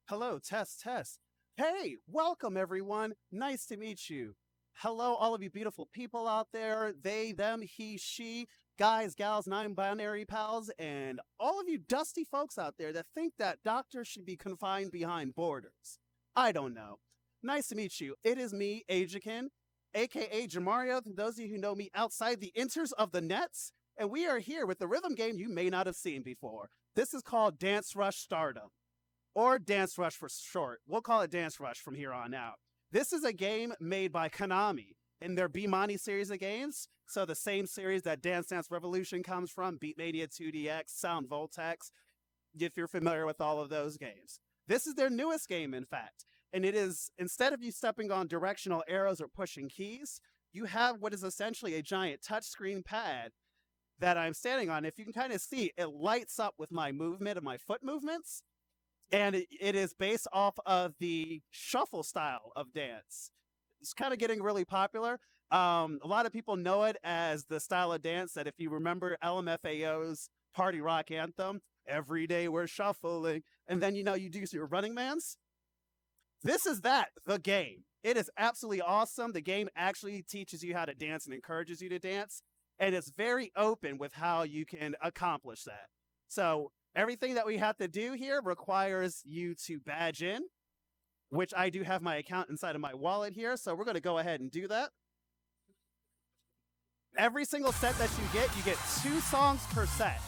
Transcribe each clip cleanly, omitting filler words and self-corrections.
Hello, test, test. Hey, welcome everyone. Nice to meet you. Hello, all of you beautiful people out there, they, them, he, she, guys, gals, non-binary pals, and all of you dusty folks out there that think that doctors should be confined behind borders. I don't know. Nice to meet you. It is me, Eijiken, aka Jamario, those of you who know me outside the inters of the nets, and we are here with the rhythm game you may not have seen before. This is called Dance Rush Stardom, or Dance Rush for short. We'll call it Dance Rush from here on out. This is a game made by Konami in their Bemani series of games. So the same series that Dance Dance Revolution comes from, Beatmania 2DX, Sound Voltex, if you're familiar with all of those games. This is their newest game, in fact. And it is, instead of you stepping on directional arrows or pushing keys, you have what is essentially a giant touchscreen pad that I'm standing on. If you can kind of see, it lights up with my movement and my foot movements. And it is based off of the shuffle style of dance. It's kind of getting really popular. A lot of people know it as the style of dance that, if you remember LMFAO's party rock anthem, every day we're shuffling, and then, you do your running mans. This is that, the game. It is absolutely awesome. The game actually teaches you how to dance and encourages you to dance. And it's very open with how you can accomplish that. So everything that we have to do here requires you to badge in, which I do have my account inside of my wallet here. So we're going to go ahead and do that. Every single set that you get 2 songs per set.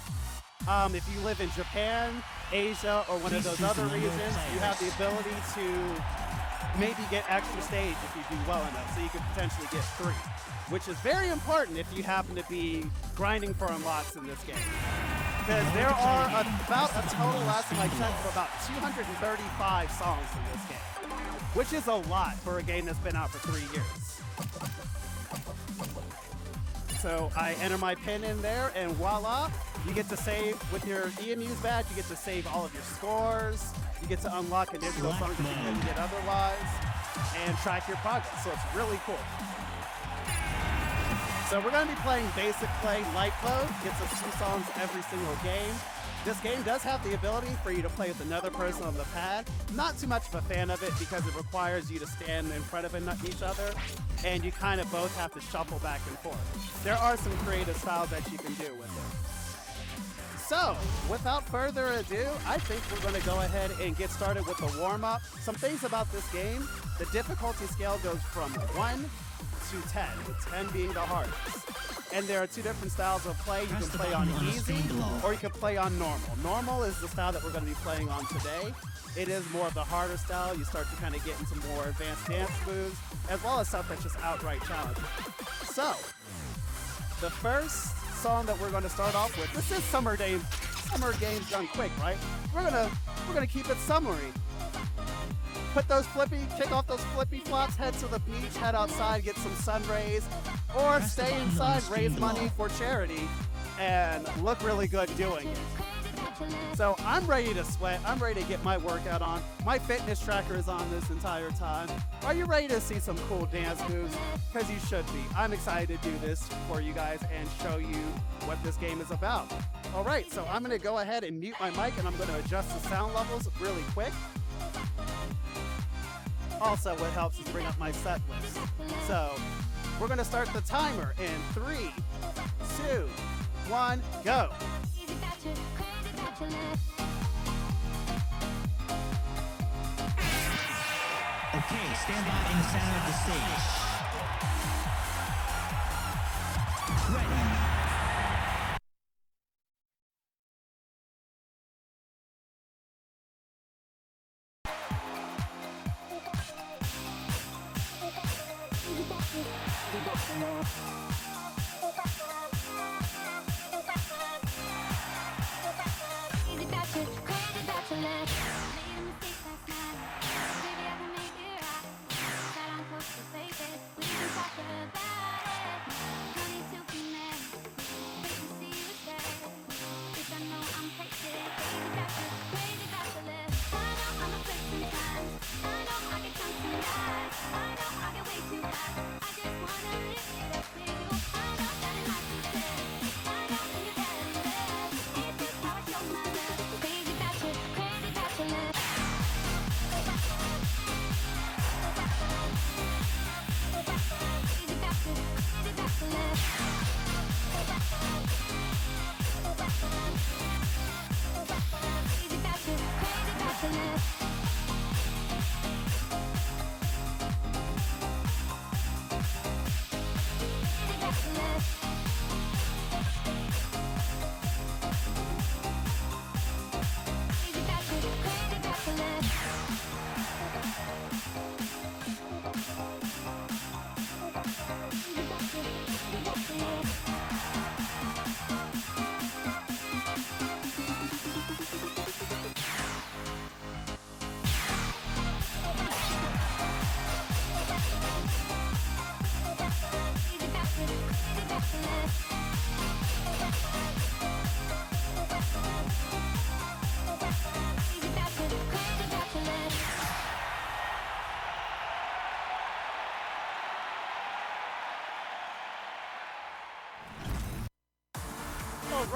If you live in Japan, Asia, or one of those other regions, you have the ability to maybe get extra stage if you do well enough. So you could potentially get 3, which is very important if you happen to be grinding for unlocks in this game. Because there are about a total, last time I checked, of about 235 songs in this game, which is a lot for a game that's been out for 3 years. So I enter my pin in there, and voila, you get to save with your EMU's badge. You get to save all of your scores. You get to unlock additional songs that you couldn't get otherwise, and track your progress. So it's really cool. So we're going to be playing basic play, light mode. Gets us 2 songs every single game. This game does have the ability for you to play with another person on the pad. Not too much of a fan of it because it requires you to stand in front of each other, and you kind of both have to shuffle back and forth. There are some creative styles that you can do with it. So, without further ado, I think we're going to go ahead and get started with the warm-up. Some things about this game: the difficulty scale goes from 1 to 10, with 10 being the hardest. And there are 2 different styles of play. You can play on easy, or you can play on normal. Normal is the style that we're going to be playing on today. It is more of the harder style. You start to kind of get into more advanced dance moves, as well as stuff that's just outright challenging. So, the first song that we're going to start off with, this is Summer Games done quick, right? We're gonna keep it summery. Kick off those flippy flops, head to the beach, head outside, get some sun rays, or stay inside, raise money for charity, and look really good doing it. So I'm ready to sweat. I'm ready to get my workout on. My fitness tracker is on this entire time. Are you ready to see some cool dance moves? Because you should be. I'm excited to do this for you guys and show you what this game is about. All right, so I'm going to go ahead and mute my mic, and I'm going to adjust the sound levels really quick. Also, what helps is bring up my set list. So we're going to start the timer in 3, 2, 1, go. Okay, stand by in the center of the stage. Ready.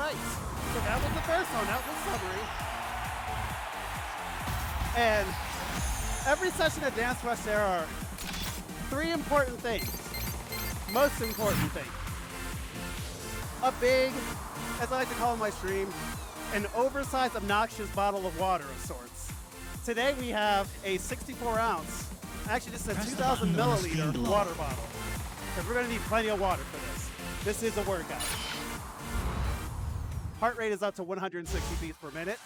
right. So that was the first one. That was Summery. And every session at Dance Rush, there are 3 important things. Most important thing. A big, as I like to call in my stream, an oversized, obnoxious bottle of water of sorts. Today we have a 64-ounce, actually this is a 2,000 milliliter water bottle. Because we're going to need plenty of water for this. This is a workout. Heart rate is up to 160 beats per minute.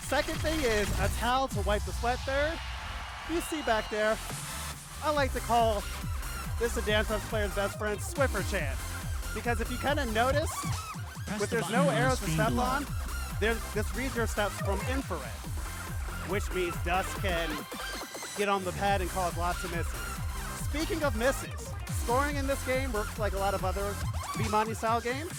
Second thing is a towel to wipe the sweat there. You see back there, I like to call this a Dance Rush player's best friend, Swiffer Chan. Because if you kind of notice, there's no arrows to step on, this reads your steps from infrared, which means dust can get on the pad and cause lots of misses. Speaking of misses, scoring in this game works like a lot of other Bemani style games,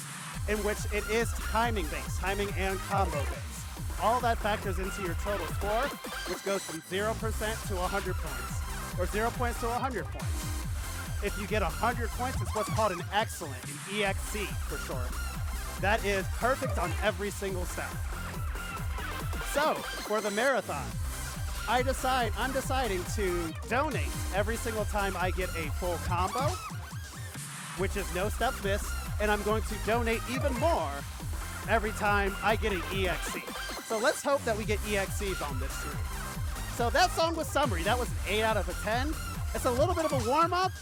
in which it is timing based, timing and combo based. All that factors into your total score, which goes from 0% to 100 points, or 0 points to 100 points. If you get 100 points, it's what's called an excellent, an EXC for short. That is perfect on every single step. So, for the marathon, I'm deciding to donate every single time I get a full combo, which is no steps missed, and I'm going to donate even more every time I get an EXC. So let's hope that we get EXCs on this stream. So that song was Summery. That was an 8 out of a 10. It's a little bit of a warm-up.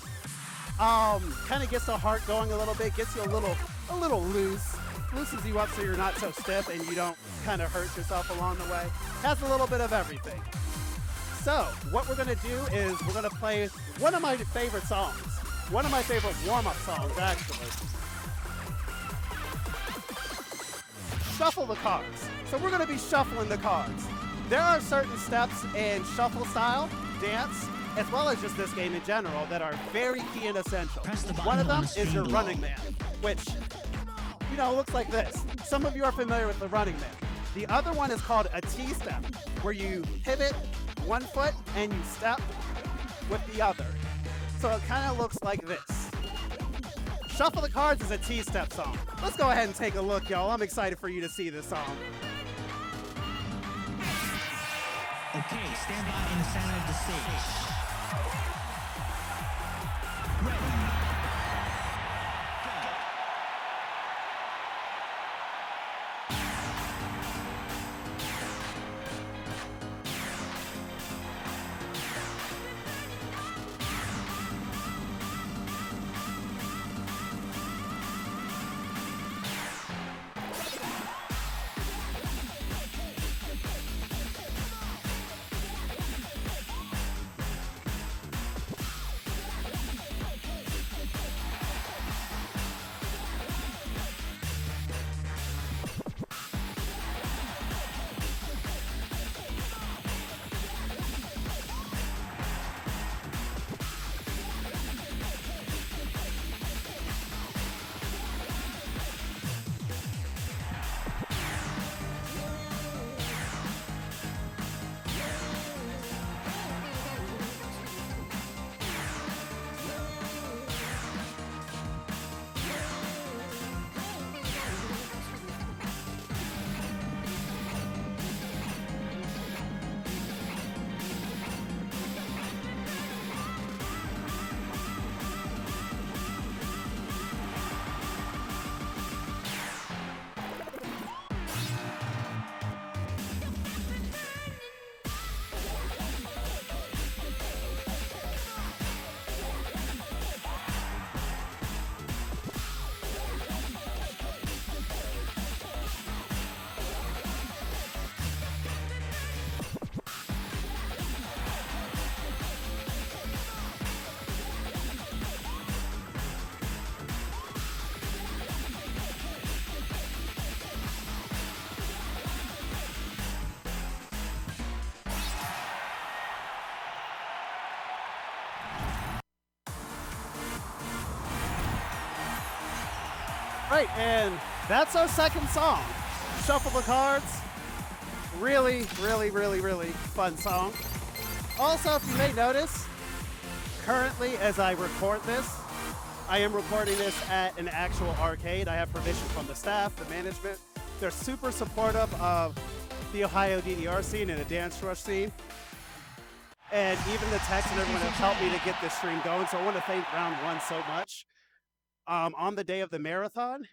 Kind of gets the heart going a little bit, gets you a little loose, loosens you up so you're not so stiff and you don't kind of hurt yourself along the way. Has a little bit of everything. So what we're gonna do is we're gonna play one of my favorite songs, one of my favorite warm-up songs actually. Shuffle the cards. So we're gonna be shuffling the cards. There are certain steps in shuffle style, dance, as well as just this game in general that are very key and essential. One of them is your running man, which, you know, looks like this. Some of you are familiar with the running man. The other one is called a T-step, where you pivot one foot and you step with the other. So it kind of looks like this. Shuffle the Cards is a T-step song. Let's go ahead and take a look, y'all. I'm excited for you to see this song. Okay, stand by in the center of the stage. Ready. Right, and that's our second song, Shuffle the Cards. Really, really, really, really fun song. Also, if you may notice, currently as I record this, I am recording this at an actual arcade. I have permission from the staff, the management. They're super supportive of the Ohio DDR scene and the Dance Rush scene. And even the techs and everyone have helped me to get this stream going. So I want to thank Round 1 so much. On the day of the marathon,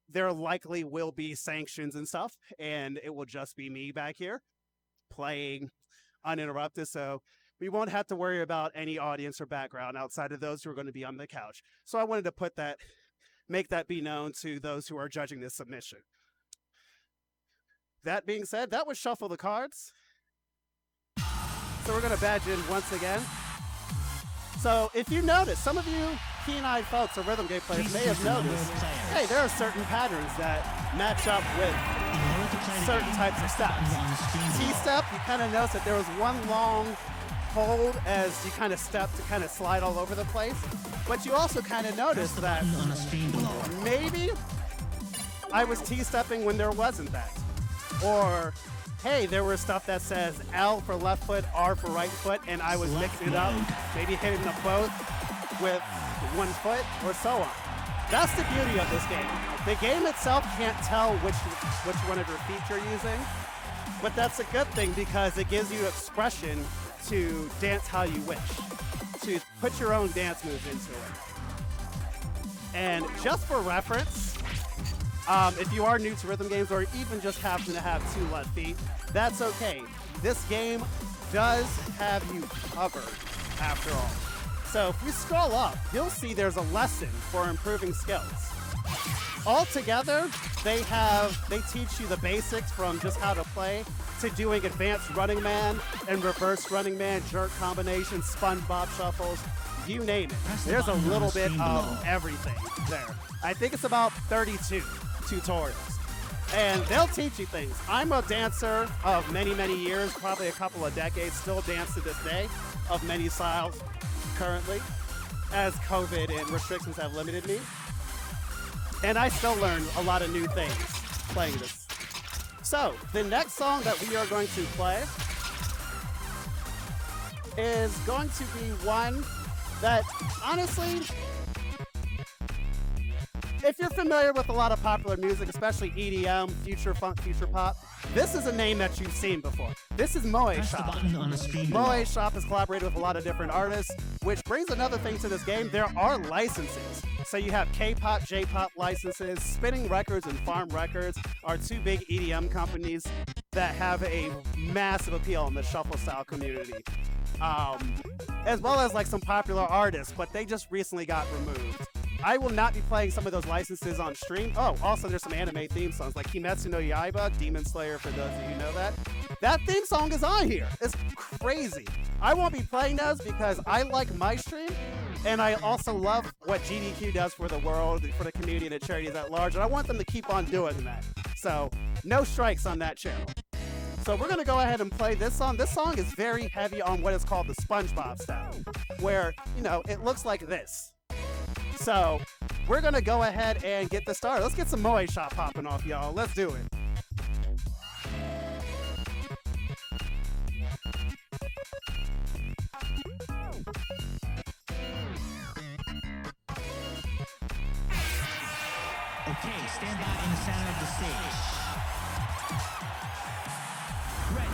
there likely will be sanctions and stuff, and it will just be me back here playing uninterrupted. So we won't have to worry about any audience or background outside of those who are going to be on the couch. So I wanted to make that be known to those who are judging this submission. That being said, that was Shuffle the Cards. So we're going to badge in once again. So if you notice, some of you keen-eyed folks or rhythm game players may have noticed, hey, there are certain patterns that match up with certain types of steps. T-step, you kind of notice that there was one long hold as you kind of step to kind of slide all over the place. But you also kind of notice that maybe I was T-stepping when there wasn't that. Or, hey, there was stuff that says L for left foot, R for right foot, and I was mixing it up, maybe hitting them both with one foot or so on. That's the beauty of this game. The game itself can't tell which one of your feet you're using, but that's a good thing because it gives you expression to dance how you wish, to put your own dance moves into it. And just for reference, if you are new to rhythm games or even just happen to have 2 left feet, that's okay. This game does have you covered after all. So if we scroll up, you'll see there's a lesson for improving skills. Altogether, they teach you the basics from just how to play to doing advanced running man and reverse running man, jerk combinations, Spongebob shuffles, you name it. There's a little bit of everything there. I think it's about 32 tutorials. And they'll teach you things. I'm a dancer of many, many years, probably a couple of decades, still dance to this day, of many styles currently, as COVID and restrictions have limited me. And I still learn a lot of new things playing this. So, the next song that we are going to play is going to be one that, honestly, if you're familiar with a lot of popular music, especially EDM, future funk, future pop, this is a name that you've seen before. This is Moe Shop. Moe Shop has collaborated with a lot of different artists, which brings another thing to this game. There are licenses. So you have K-pop, J-pop licenses. Spinning Records and Farm Records are 2 big EDM companies that have a massive appeal in the shuffle style community. As well as like some popular artists, but they just recently got removed. I will not be playing some of those licenses on stream. Oh, also there's some anime theme songs like Kimetsu no Yaiba, Demon Slayer for those of you who know that. That theme song is on here. It's crazy. I won't be playing those because I like my stream, and I also love what GDQ does for the world, for the community, and the charities at large, and I want them to keep on doing that. So, no strikes on that channel. So we're going to go ahead and play this song. This song is very heavy on what is called the Spongebob style, where, you know, it looks like this. So, we're going to go ahead and get this started. Let's get some Moe Shop popping off, y'all. Let's do it. Okay, stand by in the center of the stage. Ready.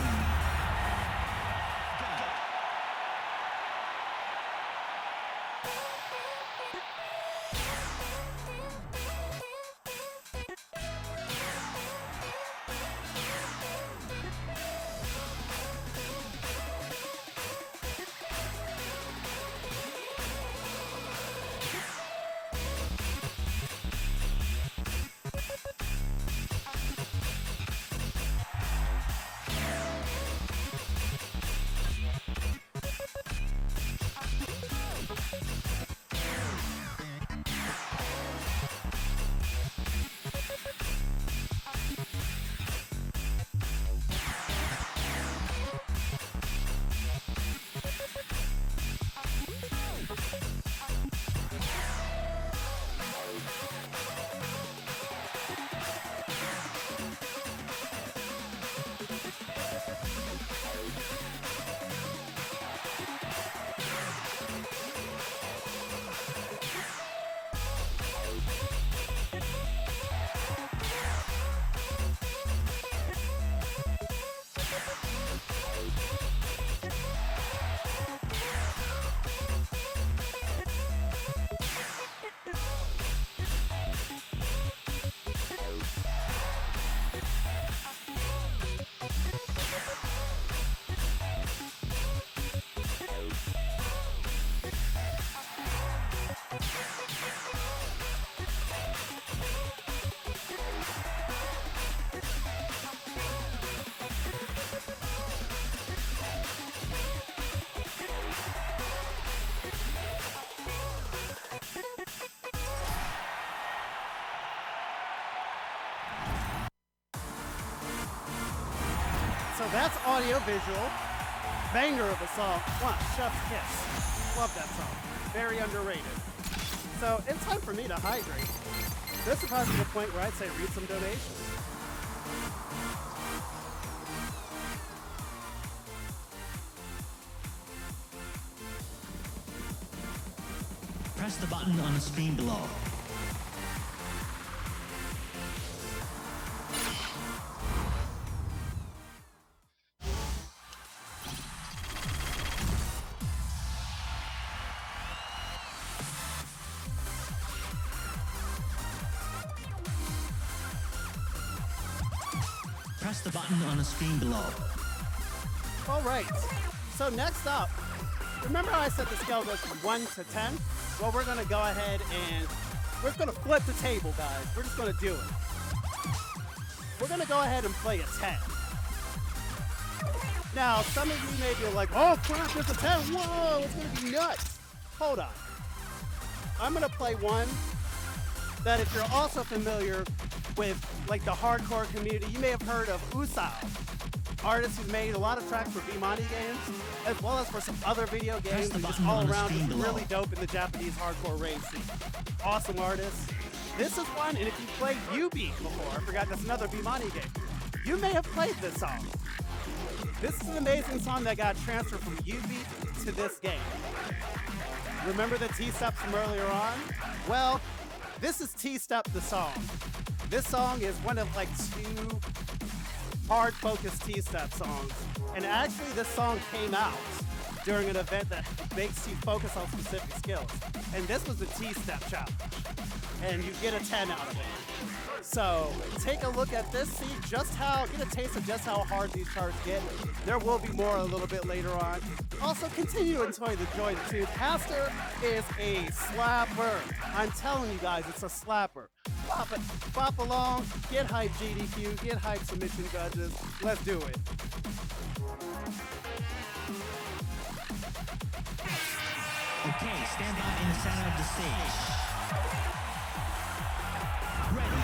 So that's audio visual. Banger of a song. One, Chef's Kiss. Love that song. Very underrated. So it's time for me to hydrate. This is probably the point where I'd say read some donations. Press the button on the screen below. Press the button on the screen below. All right. So next up, remember how I said the scale goes from 1 to 10? Well, we're going to go ahead and we're going to flip the table, guys. We're just going to do it. We're going to go ahead and play a 10. Now, some of you may be like, oh, crap, it's a 10. Whoa, it's going to be nuts. Hold on. I'm going to play one that if you're also familiar with like the hardcore community, you may have heard of Usao, artist who made a lot of tracks for Bemani games, as well as for some other video games, and just all around is really dope in the Japanese hardcore rave scene. Awesome artist. This is one, and if you played UB before, I forgot that's another Bemani game, you may have played this song. This is an amazing song that got transferred from UB to this game. Remember the T-Steps from earlier on? Well, this is T-Step the song. This song is one of like 2 hard-focused T-Step songs. And actually this song came out during an event that makes you focus on specific skills. And this was the T-Step challenge. And you get a 10 out of it. So take a look at this, see just how, get a taste of just how hard these charts get. There will be more a little bit later on. Also continue to enjoy the joy of the tune. Pastor is a slapper. I'm telling you guys, it's a slapper. Bop it, bop along, get hype GDQ, get hype submission judges. Let's do it. Okay, stand by in the center of the stage. Ready.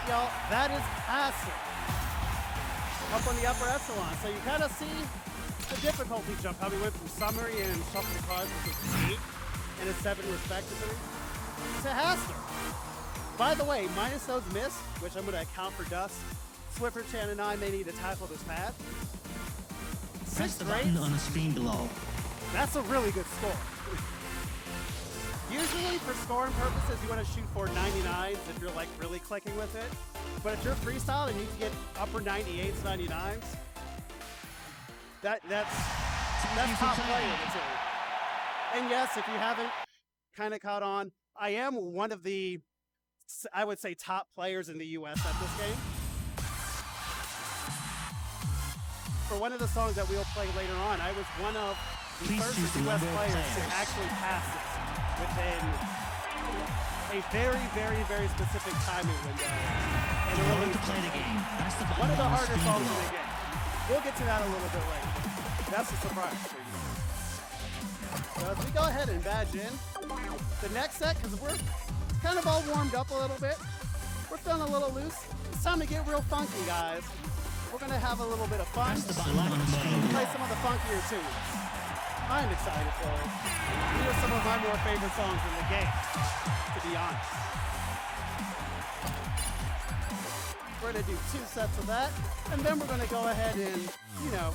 Y'all, that is passive. Up on the upper echelon. So you kind of see the difficulty jump, how we went from Summery and Shuffle the Cards, which was 8 and a 7 respectively, to Haster. By the way, minus those missed, which I'm going to account for dust, Swiffer Chan and I may need to tackle this path. Press the button on the screen below. That's a really good score. Usually for scoring purposes, you want to shoot for 99s if you're like really clicking with it. But if you're freestyle and you can get upper 98s, 99s, that's top player material. And yes, if you haven't kind of caught on, I am one of the, I would say, top players in the U.S. at this game. For one of the songs that we'll play later on, I was one of the first U.S. players to actually pass it within a very, very, very specific timing window. And one of the harder songs in the game. We'll get to that a little bit later. That's a surprise for you. So as we go ahead and badge in the next set, because we're kind of all warmed up a little bit, we're feeling a little loose. It's time to get real funky, guys. We're gonna have a little bit of fun. Play some of the funkier tunes. I'm excited for it. These are some of my more favorite songs in the game, to be honest. We're gonna do 2 sets of that, and then we're gonna go ahead and, you know,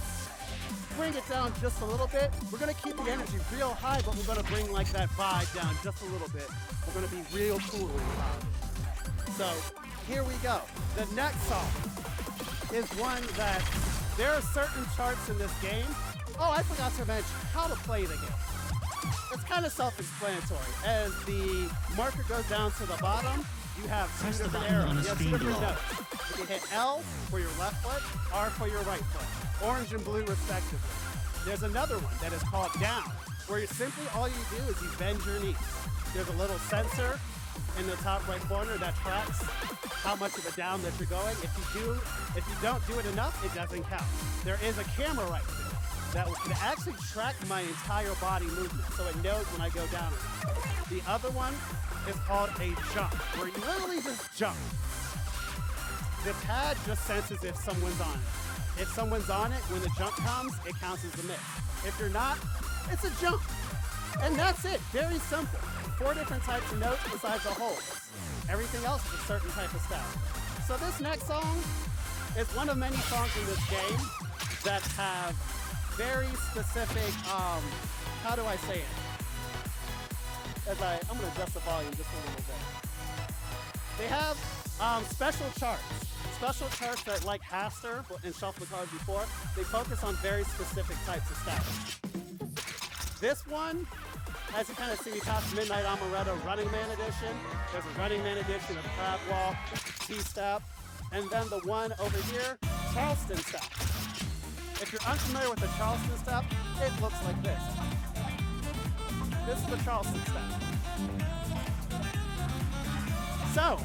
bring it down just a little bit. We're gonna keep the energy real high, but we're gonna bring like that vibe down just a little bit. We're gonna be real cool about it. So here we go. The next song is one that there are certain charts in this game. Oh, I forgot to mention how to play the game. It's kind of self-explanatory. As the marker goes down to the bottom, you have 2 different arrows. You have 2 different notes. You can hit L for your left foot, R for your right foot. Orange and blue respectively. There's another one that is called down, where simply all you do is you bend your knees. There's a little sensor in the top right corner that tracks how much of a down that you're going. If you don't do it enough, it doesn't count. There is a camera right there that can actually track my entire body movement, so it knows when I go down. The other one is called a jump, where you literally just jump. The pad just senses if someone's on it. If someone's on it, when the jump comes, it counts as a miss. If you're not, it's a jump. And that's it, very simple. 4 different types of notes besides the holds. Everything else is a certain type of style. So this next song is one of many songs in this game that have very specific, how do I say it? I'm gonna adjust the volume just a little bit. They have special charts. Special charts that, like Haster and Shuffle the Cards before, they focus on very specific types of styles. This one, as you kind of see, we passed Midnight Amaretto Running Man Edition. There's a Running Man Edition of Crab Walk, T-Step, and then the one over here, Charleston Step. If you're unfamiliar with the Charleston Step, it looks like this. This is the Charleston Step. So,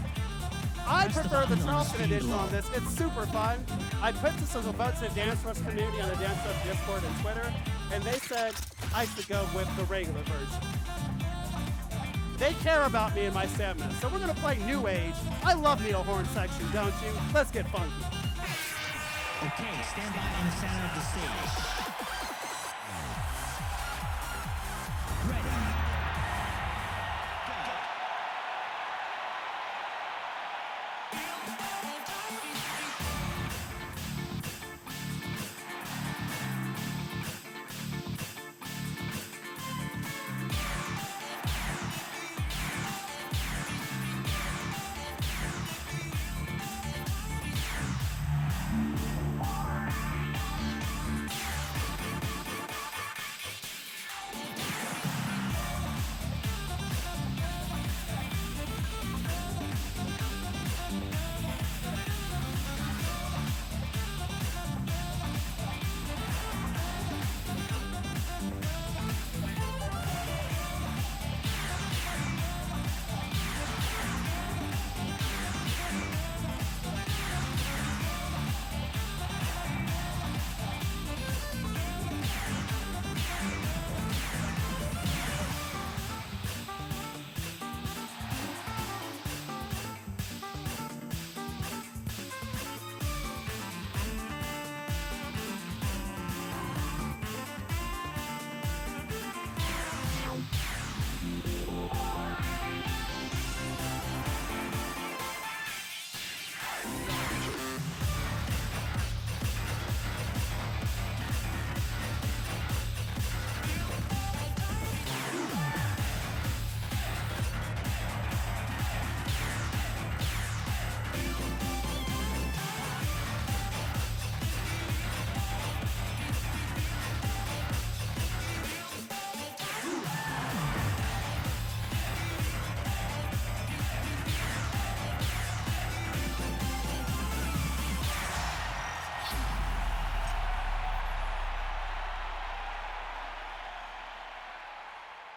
I prefer the Charleston edition on this. It's super fun. I put this as a vote to the DanceRush community on the DanceRush Discord and Twitter, and they said I should go with the regular version. They care about me and my stamina, so we're gonna play New Age. I love needle horn section, don't you? Let's get funky. Okay, stand by in the center of the stage. Ready.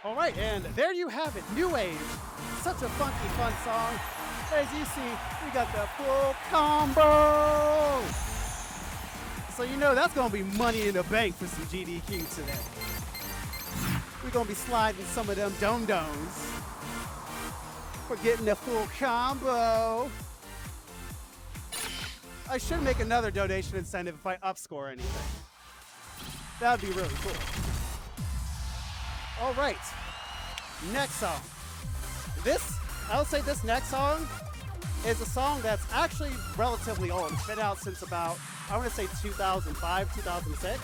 All right, and there you have it, New Age. Such a funky, fun song. As you see, we got the full combo. So you know that's gonna be money in the bank for some GDQ today. We're gonna be sliding some of them dom-doms. We're getting the full combo. I should make another donation incentive if I upscore anything. That'd be really cool. All right, next song. I would say this next song is a song that's actually relatively old. It's been out since about, I want to say 2005, 2006.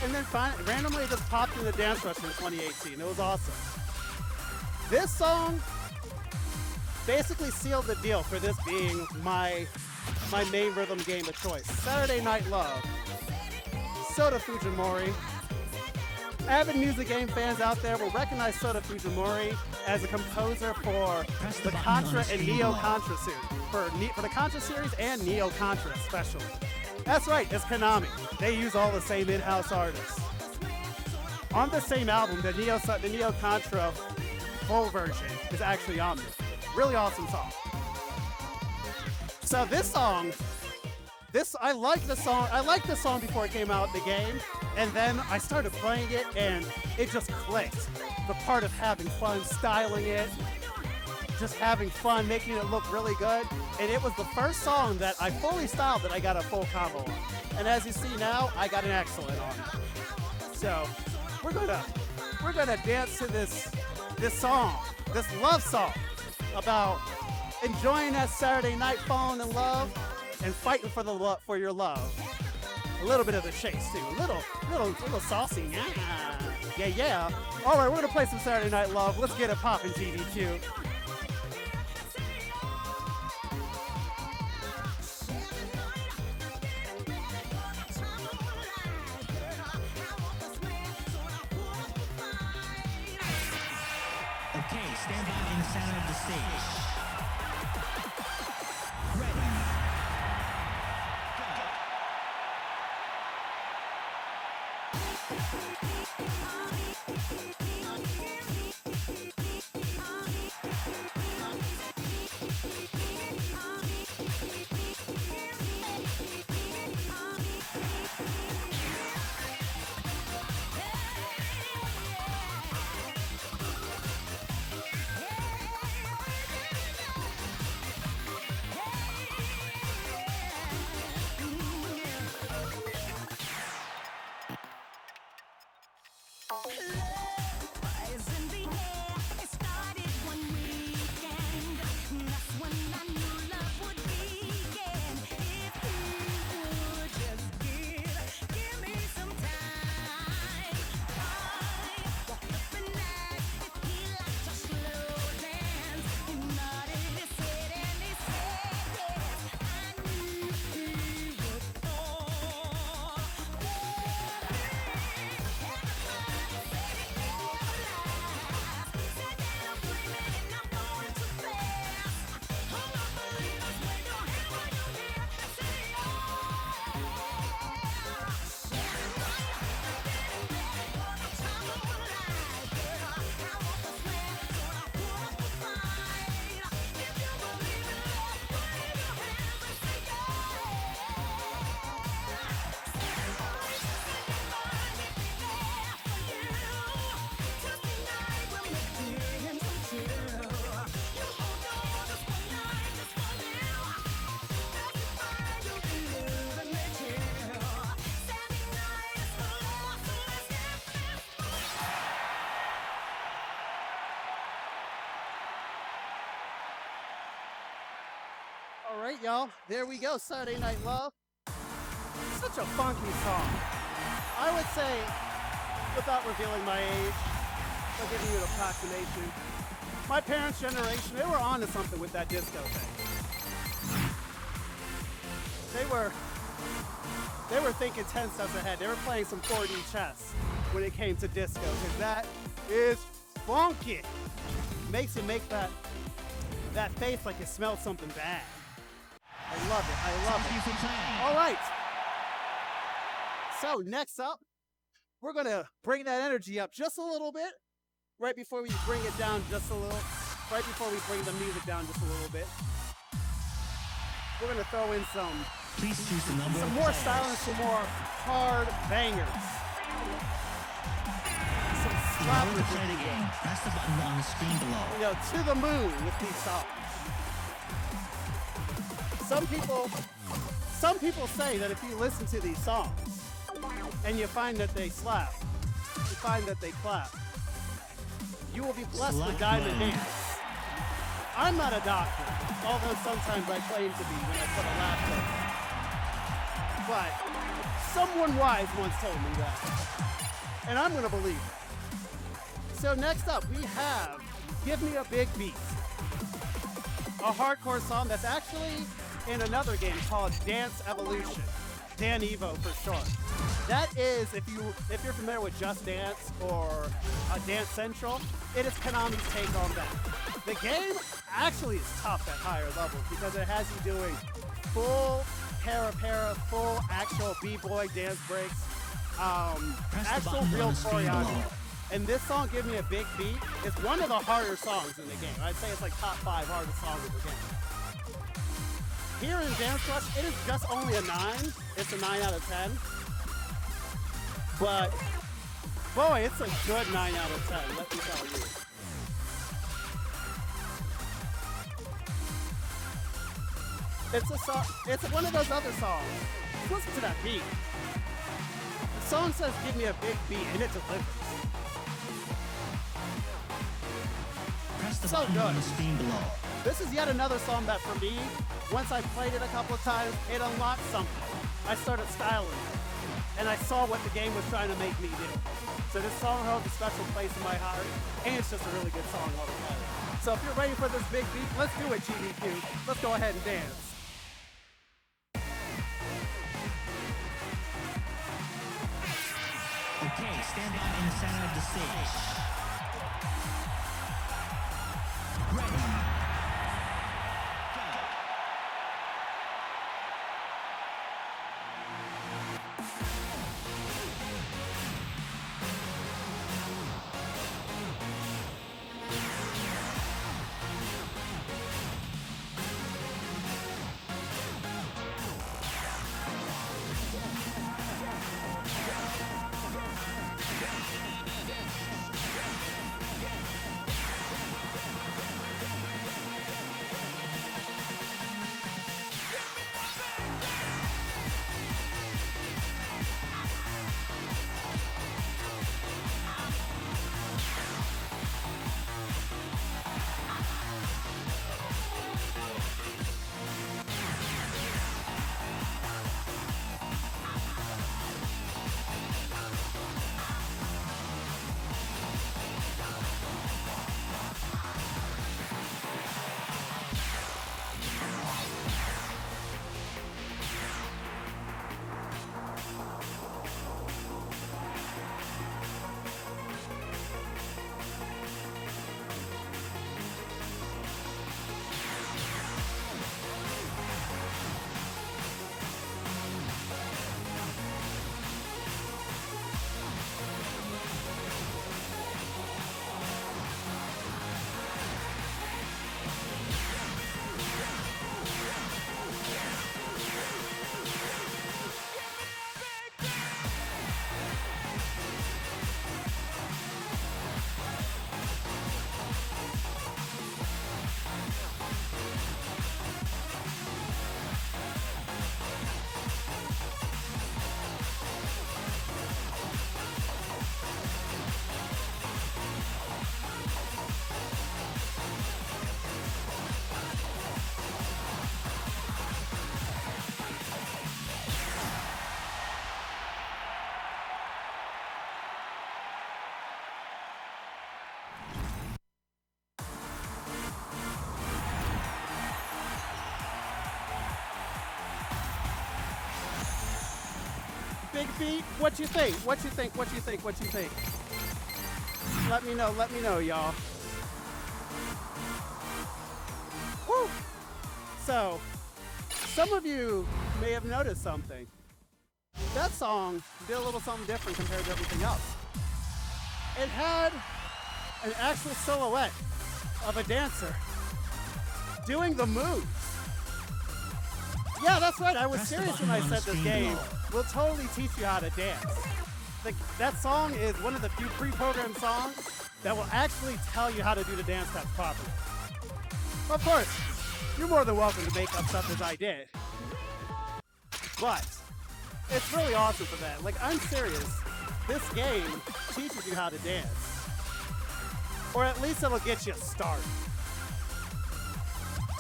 And then randomly it just popped in the Dance Rush in 2018. It was awesome. This song basically sealed the deal for this being my main rhythm game of choice. Saturday Night Love. Sota Fujimori. Avid music game fans out there will recognize Sota Fujimori as a composer for the Contra and Neo Contra series. For the Contra series and Neo Contra especially. That's right, it's Konami. They use all the same in-house artists. On the same album, the Neo Contra full version is actually on there. Really awesome song. So this song, I liked the song before it came out in the game, and then I started playing it and it just clicked. The part of having fun styling it, just having fun making it look really good, and it was the first song that I fully styled that I got a full combo on. And as you see now, I got an excellent on it. So we're gonna dance to this song, this love song about enjoying that Saturday night, falling in love, and fighting for your love. A little bit of the chase too. A little saucy. Yeah. All right, we're gonna play some Saturday Night Love. Let's get it poppin', GDQ. Okay, stand by in the center of the stage. All right, y'all, there we go, Saturday Night Love. Such a funky song. I would say, without revealing my age, but giving you an approximation, my parents' generation, they were onto something with that disco thing. They were thinking 10 steps ahead. They were playing some 4D chess when it came to disco, because that is funky. Makes you make that face like you smelled something bad. I love it. I love it. All right. So next up, we're going to bring that energy up just a little bit right before we bring it down just a little, right before we bring the music down just a little bit, we're gonna throw in some Please choose the number of more players. silence, some more hard bangers. Some In order to slappers, play the game, press the button on the screen below. you know, to the moon with these songs. Some people say that if you listen to these songs and you find that they slap, you find that they clap, you will be blessed with Select diamond mode. hands. I'm not a doctor, although sometimes I claim to be when I put a lab coat. But someone wise once told me that, and I'm gonna believe it. So next up, we have Give Me a Big Beat, a hardcore song that's actually in another game called Dance Evolution, Dan Evo for short. That is, if you're familiar with Just Dance or Dance Central, it is Konami's take on that. The game actually is tough at higher levels because it has you doing full para, full actual b-boy dance breaks, Press the actual button real on the screen choreography. below. And this song, Give Me a Big Beat, is one of the harder songs in the game. I'd say it's like top 5 hardest songs in the game. Here in Dance Rush, it is just only a 9. It's a 9 out of 10. But, boy, it's a good 9 out of 10, let me tell you. It's one of those other songs. Listen to that beat. The song says, give me a big beat, and it delivers. Press the So button good. on the screen below. This is yet another song that for me, once I played it a couple of times, it unlocked something. I started styling it, and I saw what the game was trying to make me do. So this song holds a special place in my heart, and it's just a really good song altogether. So if you're ready for this big beat, let's do it, GDQ. Let's go ahead and dance. Okay, stand by in the center of the stage. Ready. Big beat, what you think? What you think? What you think? What you think? Let me know, y'all. Woo! So, some of you may have noticed something. That song did a little something different compared to everything else. It had an actual silhouette of a dancer doing the moves. Yeah, that's right. I was serious when I said this game will totally teach you how to dance. That song is one of the few pre-programmed songs that will actually tell you how to do the dance steps properly. Of course, you're more than welcome to make up stuff as I did. But it's really awesome for that. Like, I'm serious. This game teaches you how to dance. Or at least it'll get you started.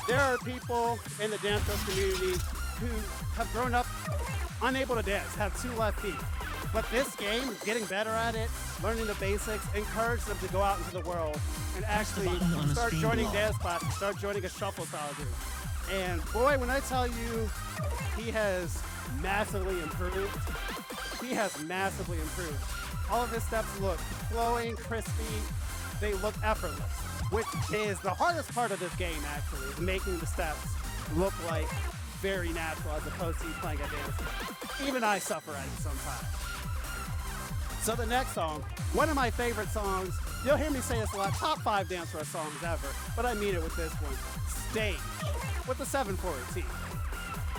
There are people in the dance community who have grown up unable to dance, have 2 left feet. But this game, getting better at it, learning the basics, encourage them to go out into the world and actually start joining dance classes, start joining a shuffle style group. And boy, when I tell you he has massively improved, he has massively improved. All of his steps look flowing, crispy, they look effortless, which is the hardest part of this game actually, is making the steps look like very natural as opposed to you playing a dance. Even I suffer at it sometimes. So the next song, one of my favorite songs, you'll hear me say this a lot, top 5 DanceRush songs ever, but I mean it with this one, Stage, with the 7/4 T.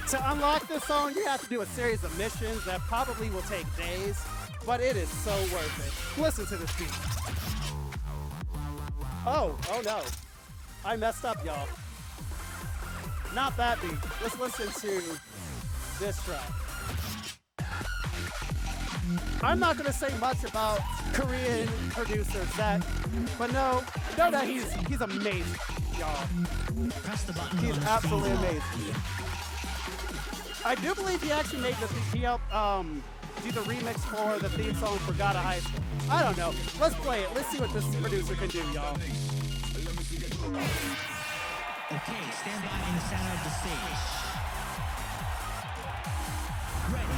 To unlock this song, you have to do a series of missions that probably will take days, but it is so worth it. Listen to this beat. Oh no. I messed up, y'all. Not that beat. Let's listen to this track. I'm not gonna say much about Korean producer Zach, but know that he's amazing, y'all. He's absolutely amazing. I do believe he actually made he helped do the remix for the theme song for God of High School. I don't know. Let's play it. Let's see what this producer can do, y'all. Okay, stand by in the center of the stage. Ready.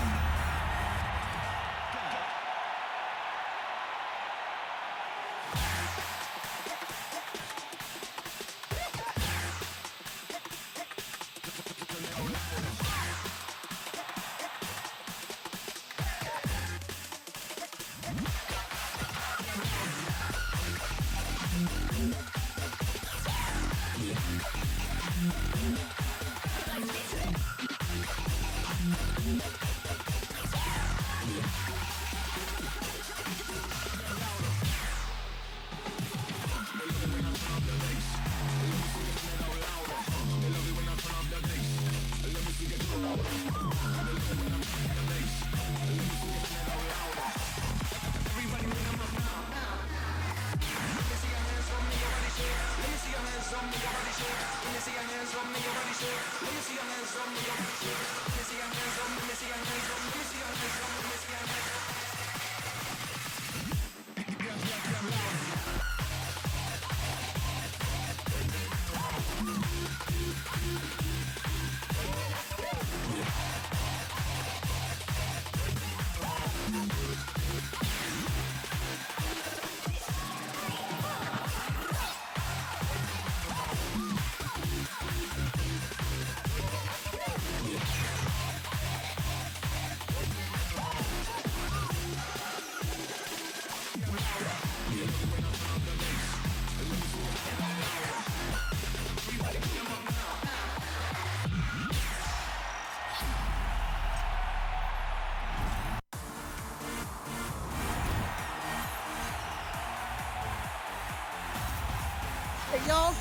Hey, y'all,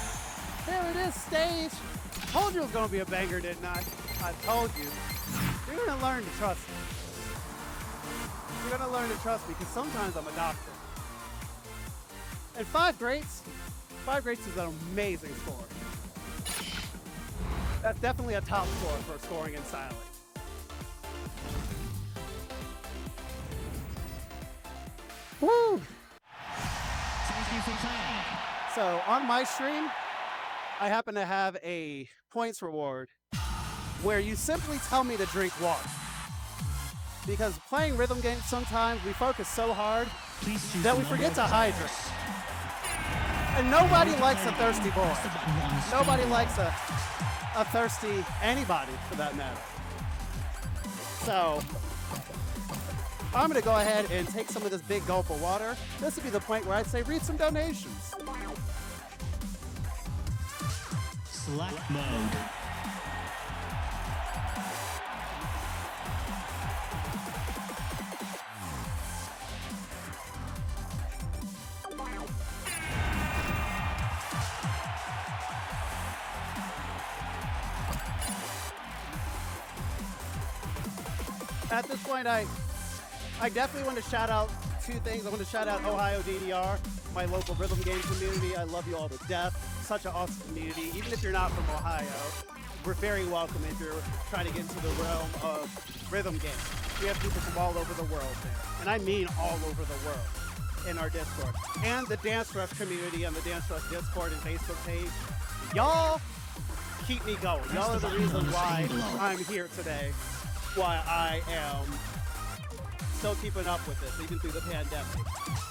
there it is, Stage. Told you it was gonna be a banger, didn't I? I told you. You're gonna learn to trust me. You're gonna learn to trust me because sometimes I'm a doctor. And 5 greats is an amazing score. That's definitely a top score for scoring in silent. Woo! Thank you for playing. So on my stream, I happen to have a points reward where you simply tell me to drink water. Because playing rhythm games sometimes we focus so hard that we forget to hydrate. And nobody likes a thirsty boy. Nobody likes a thirsty anybody for that matter. So I'm going to go ahead and take some of this big gulp of water. This would be the point where I'd say read some donations. Select mode. At this point, I definitely want to shout out two things. I want to shout out Ohio DDR, my local rhythm game community. I love you all to death. Such an awesome community. Even if you're not from Ohio, we're very welcome if you're trying to get into the realm of rhythm games. We have people from all over the world there, and I mean all over the world in our Discord. And the Dance Rush community on the Dance Rush Discord and Facebook page. Y'all keep me going. Y'all are the reason why I'm here today. Why I am still keeping up with this, even through the pandemic.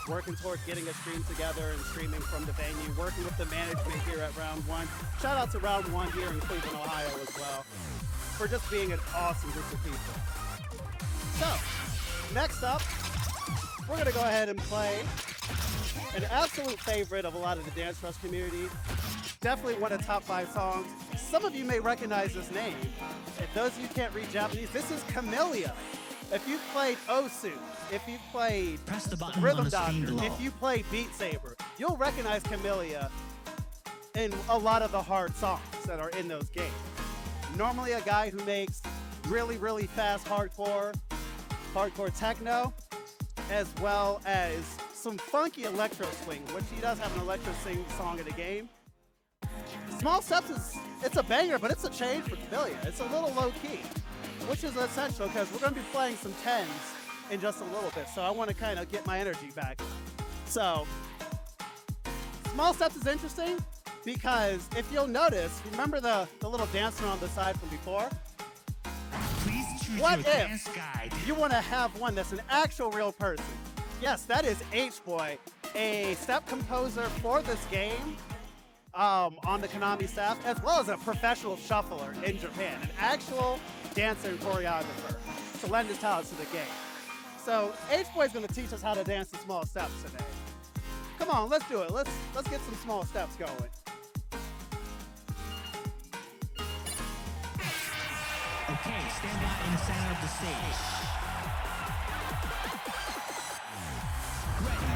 Working towards getting a stream together and streaming from the venue, working with the management here at Round 1. Shout out to Round 1 here in Cleveland, Ohio as well, for just being an awesome group of people. So, next up, we're going to go ahead and play an absolute favorite of a lot of the Dance Rush community. Definitely one of the top 5 songs. Some of you may recognize this name. If those of you can't read Japanese, this is Camellia. If you've played Osu, if you've played Rhythm Doctor, if you played Beat Saber, you'll recognize Camellia in a lot of the hard songs that are in those games. Normally a guy who makes really, really fast hardcore techno, as well as some funky electro swing, which he does have an electro swing song in the game. Small Steps it's a banger, but it's a change for Camellia. It's a little low key, which is essential because we're going to be playing some 10s in just a little bit. So I want to kind of get my energy back. So Small Steps is interesting because if you'll notice, remember the little dancer on the side from before? Please choose What your if dance guide. you want to have one that's an actual real person? Yes, that is H-Boy, a step composer for this game. On the Konami staff, as well as a professional shuffler in Japan, an actual dancer and choreographer to lend his talents to the game. So H-Boy's going to teach us how to dance the small steps today. Come on, let's do it. Let's get some small steps going. Okay, stand by in the center of the stage. Ready.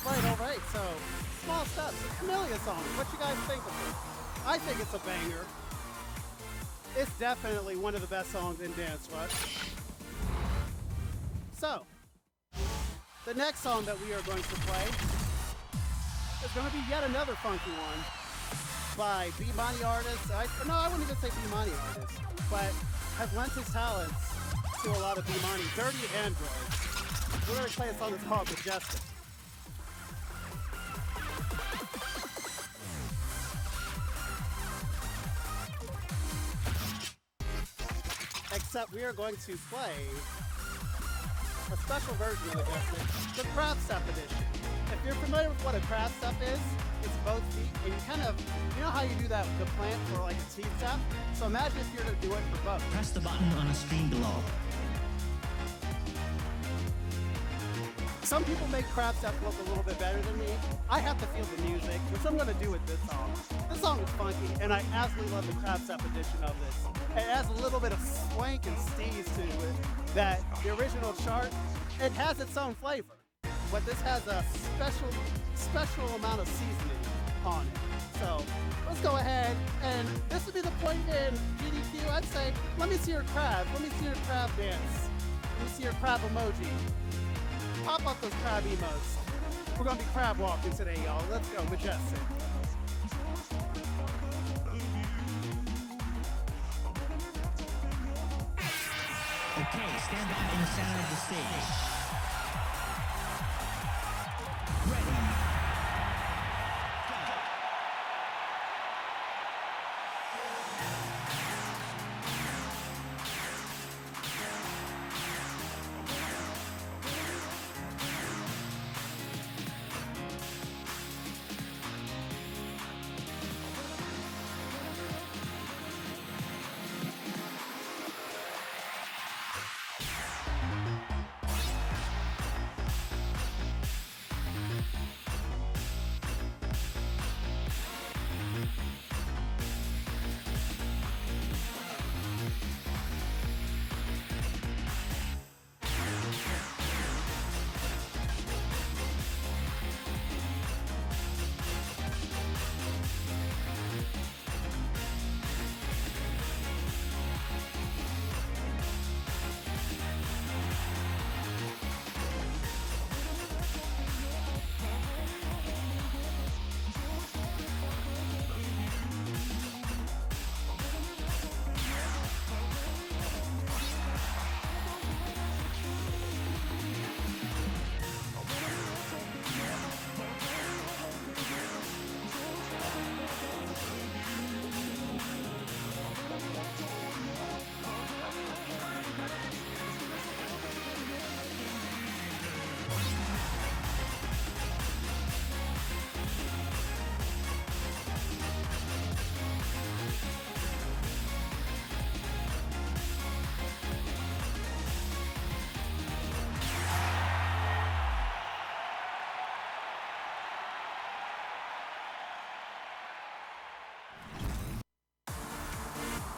All right, so Small Steps, the Camellia song. What you guys think of it? I think it's a banger. It's definitely one of the best songs in Dance Rush. So, the next song that we are going to play There's going to be yet another funky one by Bemani artists. No, I wouldn't even say Bemani artists, but has lent his talents to a lot of Bemani. Dirty Android. We're going to play a song that's called Majestic. Except we are going to play a special version of Majestic, the Crab Step Edition. If you're familiar with what a crab step is, it's both feet, and you kind of, you know how you do that with the plant for like a team step? So imagine if you're to do it for both. Press the button on the screen below. Some people make crab steps look a little bit better than me. I have to feel the music, which I'm going to do with this song. This song is funky, and I absolutely love the crab step edition of this. It has a little bit of swank and steez to it that the original chart, it has its own flavor. But this has a special amount of seasoning on it. So let's go ahead, and this would be the point in GDQ. I'd say, let me see your crab. Let me see your crab dance. Let me see your crab emoji. Pop up those crab emotes. We're gonna be crab walking today, y'all. Let's go, Majestic. Okay, stand by in the center of the stage. Ready.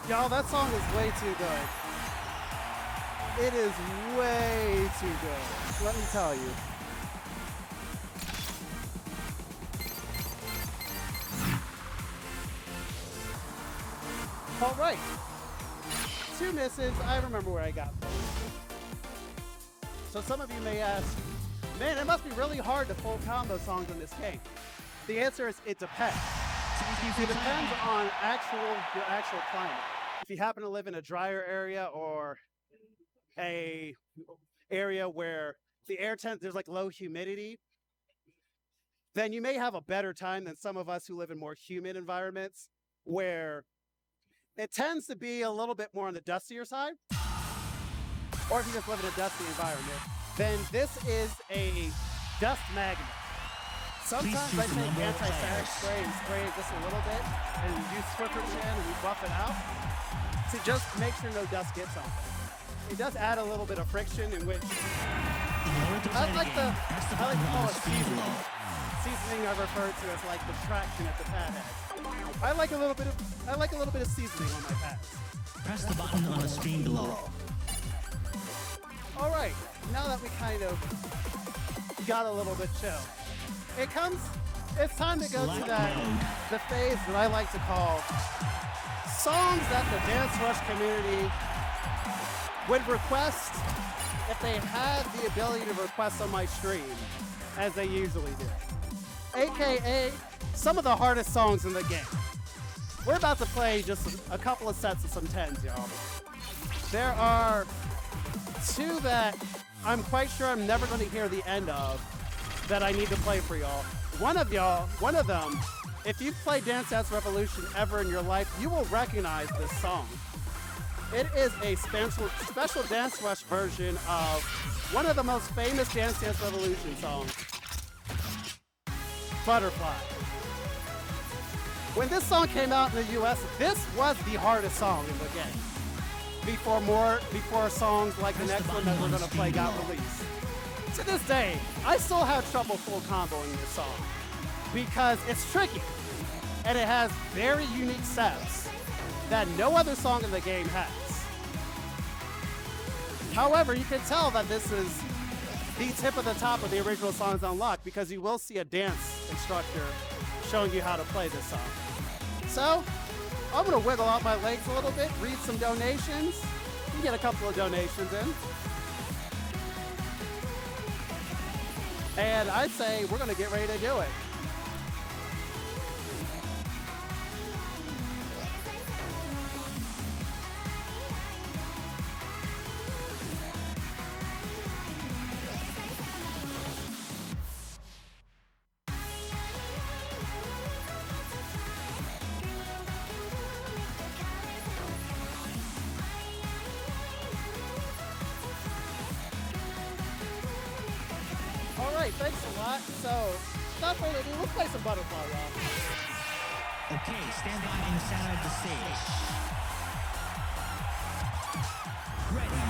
Y'all, that song is way too good. It is way too good. Let me tell you. All right. 2 misses. I remember where I got them. So some of you may ask, man, it must be really hard to full combo songs in this game. The answer is it depends. It depends on your actual climate. If you happen to live in a drier area or a area where the there's like low humidity, then you may have a better time than some of us who live in more humid environments where it tends to be a little bit more on the dustier side. Or if you just live in a dusty environment, then this is a dust magnet. Sometimes I take anti-static spray and spray it just a little bit and use Swiffer Chan and we buff it out to just make sure no dust gets on it. It does add a little bit of friction in which I like to call it seasoning. Seasoning I refer to as like the traction at the pad head. I like a little bit of seasoning on my pads. Press the button on the screen below. All right, now that we kind of got a little bit chill, it's time to go to the phase that I like to call songs that the Dance Rush community would request if they had the ability to request on my stream, as they usually do. aka some of the hardest songs in the game. We're about to play just a couple of sets of some 10s, y'all. There are two that I'm quite sure I'm never going to hear the end of that I need to play for y'all. One of them, if you've played Dance Dance Revolution ever in your life, you will recognize this song. It is a special Dance Rush version of one of the most famous Dance Dance Revolution songs, Butterfly. When this song came out in the US, this was the hardest song in the game. Before songs like the next one that we're gonna play got released. To this day, I still have trouble full comboing this song because it's tricky and it has very unique steps that no other song in the game has. However, you can tell that this is the tip of the top of the original Songs Unlocked because you will see a dance instructor showing you how to play this song. So, I'm gonna wiggle out my legs a little bit, read some donations. We get a couple of donations in. And I'd say we're gonna get ready to do it. Alright, thanks a lot. So, without further ado, let's play some Butterfly, y'all. Okay, stand by in the center of the stage. Ready.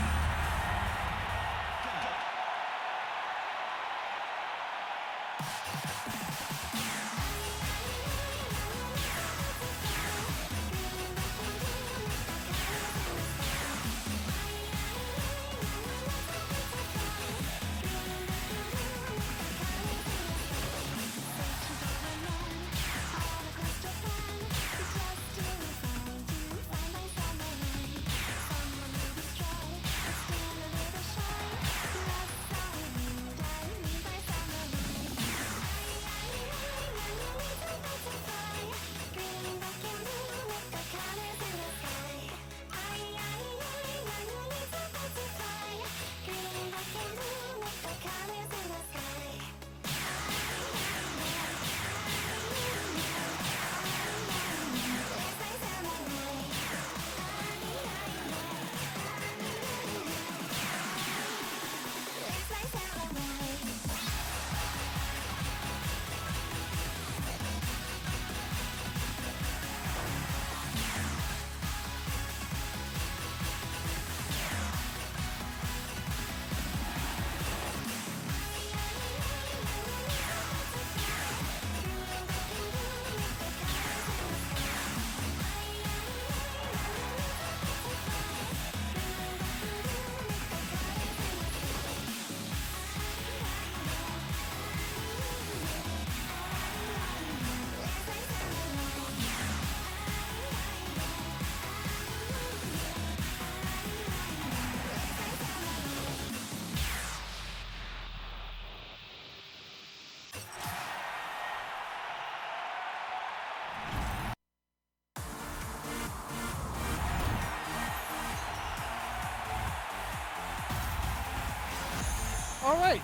All right,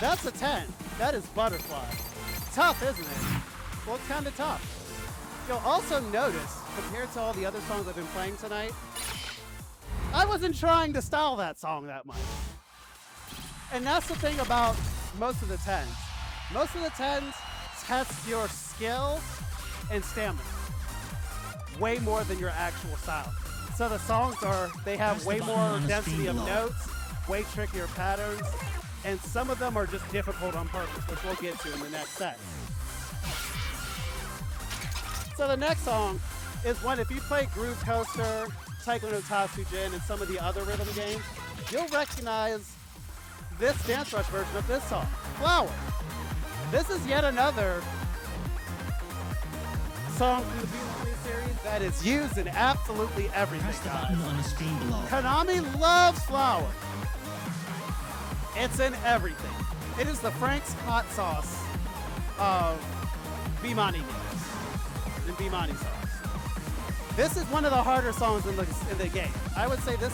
that's a 10. That is Butterfly. Tough, isn't it? Well, it's kind of tough. You'll also notice, compared to all the other songs I've been playing tonight, I wasn't trying to style that song that much. And that's the thing about most of the 10s. Most of the 10s test your skill and stamina way more than your actual style. So the songs they have way more density of notes, way trickier patterns, and some of them are just difficult on purpose, which we'll get to in the next set. So the next song is one, if you play Groove Coaster, Taiko no Tatsujin, and some of the other rhythm games, you'll recognize this Dance Rush version of this song, Flower. This is yet another song from the Beautiful Me series that is used in absolutely everything, Press the guys. button on the screen below. Konami loves Flower. It's in everything. It is the Frank's hot sauce of Bemani games and Bemani songs. This is one of the harder songs in the game. I would say this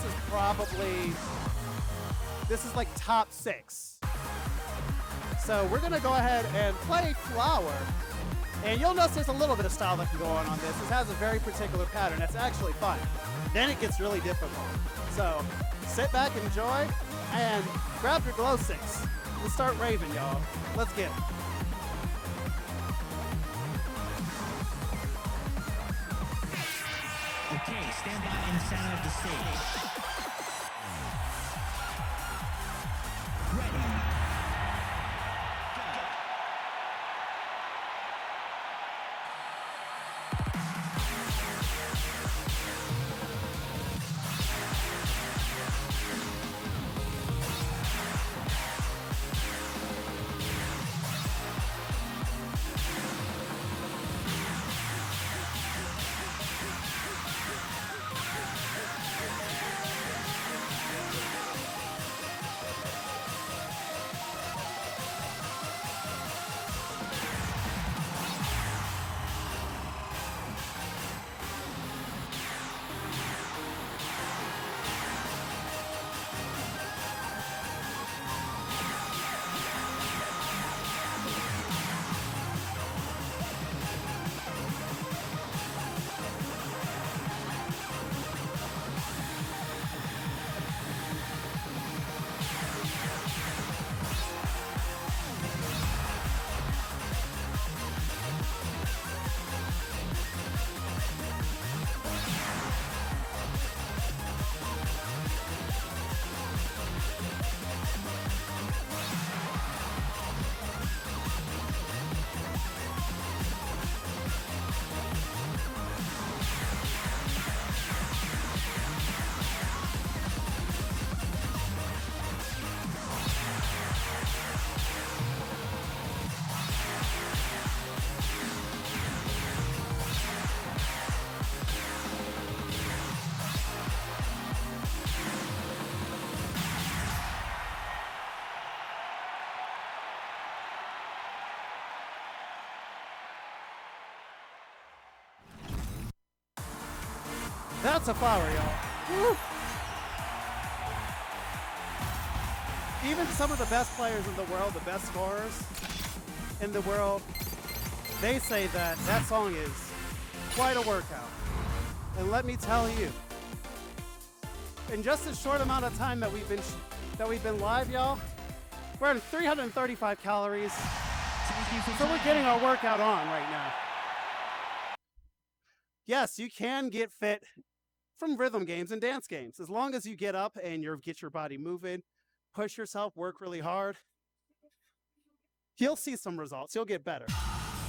is like top 6. So we're gonna go ahead and play Flower. And you'll notice there's a little bit of style that can go on this. This has a very particular pattern. That's actually fun. Then it gets really difficult. So sit back, enjoy, and grab your glow sticks. Let's start raving, y'all. Let's get it. Okay, stand by in the center of the stage. Ready. That's a flower, y'all. Woo. Even some of the best players in the world, the best scorers in the world, they say that that song is quite a workout. And let me tell you, in just a short amount of time that we've been live, y'all, we're at 335 calories. So we're getting our workout on right now. Yes, you can get fit from rhythm games and dance games. As long as you get up and get your body moving, push yourself, work really hard, you'll see some results. You'll get better.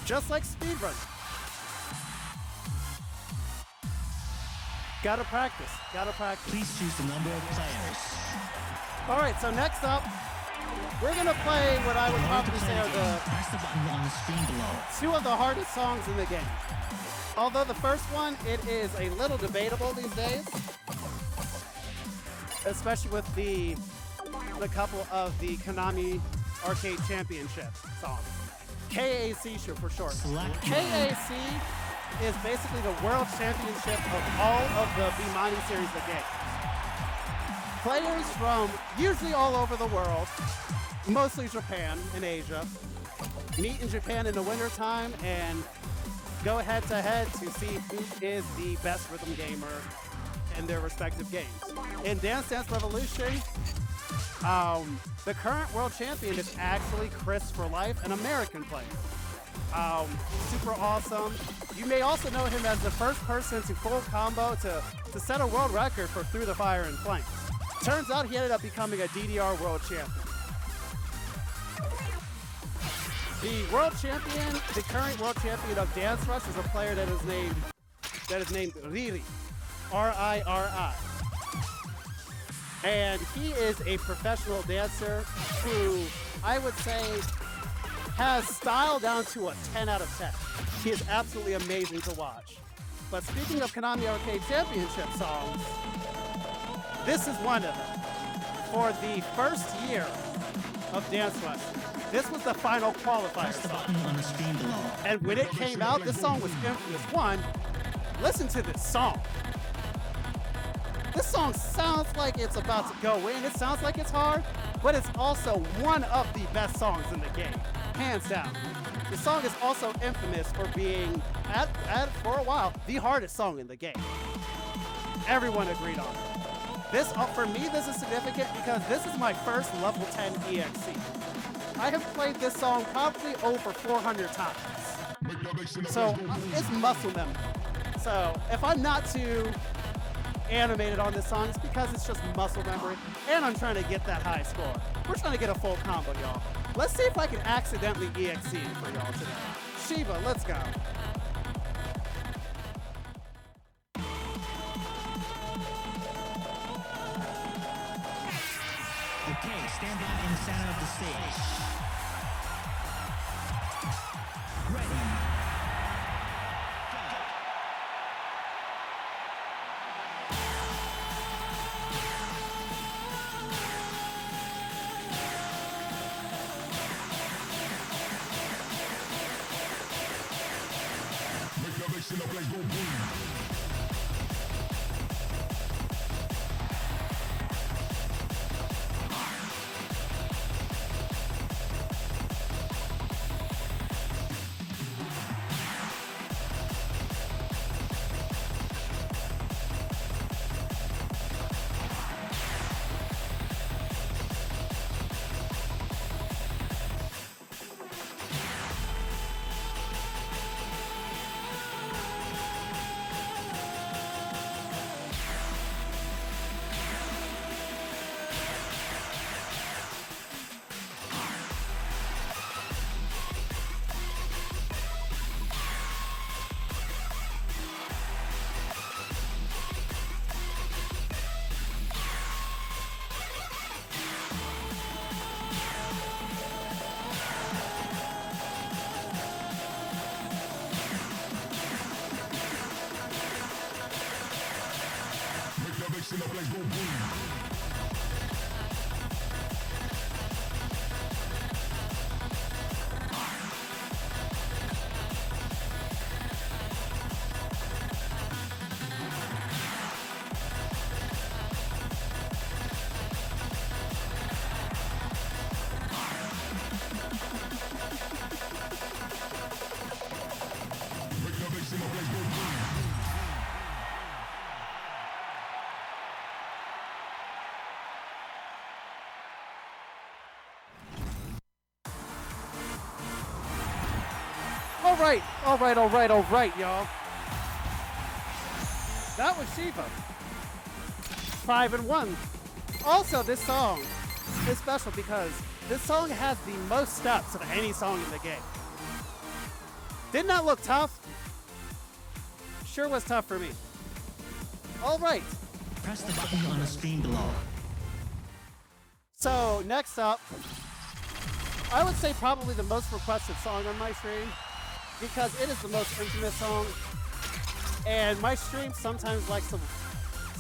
Just like speedrunning. Gotta practice. Gotta practice. Please choose the number of players. All right, so next up, we're gonna play what I would probably say are Press the button on the screen below. 2 of the hardest songs in the game. Although the first one, it is a little debatable these days, especially with the couple of the Konami Arcade Championship songs. KAC for short. KAC is basically the world championship of all of the Bemani series of games. Players from usually all over the world, mostly Japan and Asia, meet in Japan in the wintertime and go head to head to see who is the best rhythm gamer in their respective games. In Dance Dance Revolution, the current world champion is actually Chris for Life, an American player. Super awesome. You may also know him as the first person to full combo to set a world record for Through the Fire and Flames. Turns out he ended up becoming a DDR world champion. The world champion, the current world champion of Dance Rush, is a player that is named Riri, R-I-R-I. And he is a professional dancer who I would say has style down to a 10 out of 10. He is absolutely amazing to watch. But speaking of Konami Arcade Championship songs, this is one of them. For the first year of Dance Rush. This was the final qualifier Press the song. button on the screen below. And when it came out, this song was infamous. One, listen to this song. This song sounds like it's about to go in. It sounds like it's hard, but it's also one of the best songs in the game, hands down. The song is also infamous for being, for a while, the hardest song in the game. Everyone agreed on it. This, for me, this is significant because this is my first level 10 EXE. I have played this song probably over 400 times. So it's muscle memory. So if I'm not too animated on this song, it's because it's just muscle memory, and I'm trying to get that high score. We're trying to get a full combo, y'all. Let's see if I can accidentally EXE for y'all today. Shiva, let's go. Okay, stand by in the center of the stage. Ready. All right, y'all. That was Shiva. 5-1. Also, this song is special because this song has the most steps of any song in the game. Didn't that look tough? Sure was tough for me. All right. Press the button on the screen below. So, next up, I would say probably the most requested song on my stream, because it is the most infamous song, and my stream sometimes likes to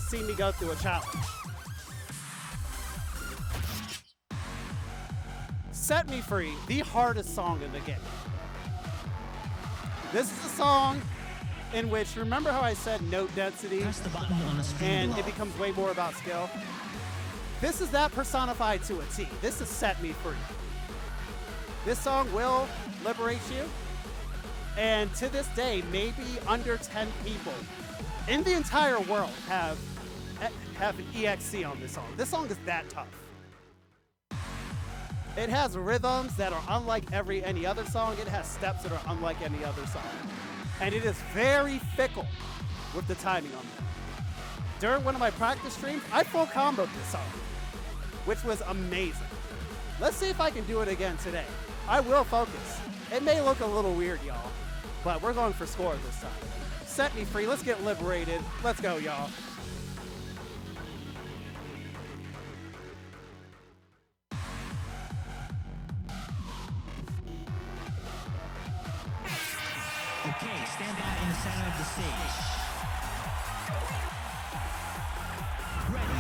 see me go through a challenge. Set Me Free, the hardest song in the game. This is a song in which, remember how I said note density, Press the button on the screen and below. it becomes way more about skill? This is that personified to a T. This is Set Me Free. This song will liberate you. And to this day, maybe under 10 people in the entire world have an EXE on this song. This song is that tough. It has rhythms that are unlike any other song. It has steps that are unlike any other song. And it is very fickle with the timing on it. During one of my practice streams, I full comboed this song, which was amazing. Let's see if I can do it again today. I will focus. It may look a little weird, y'all, but we're going for score this time. Set me free. Let's get liberated. Let's go, y'all. Okay, stand by in the center of the stage. Ready.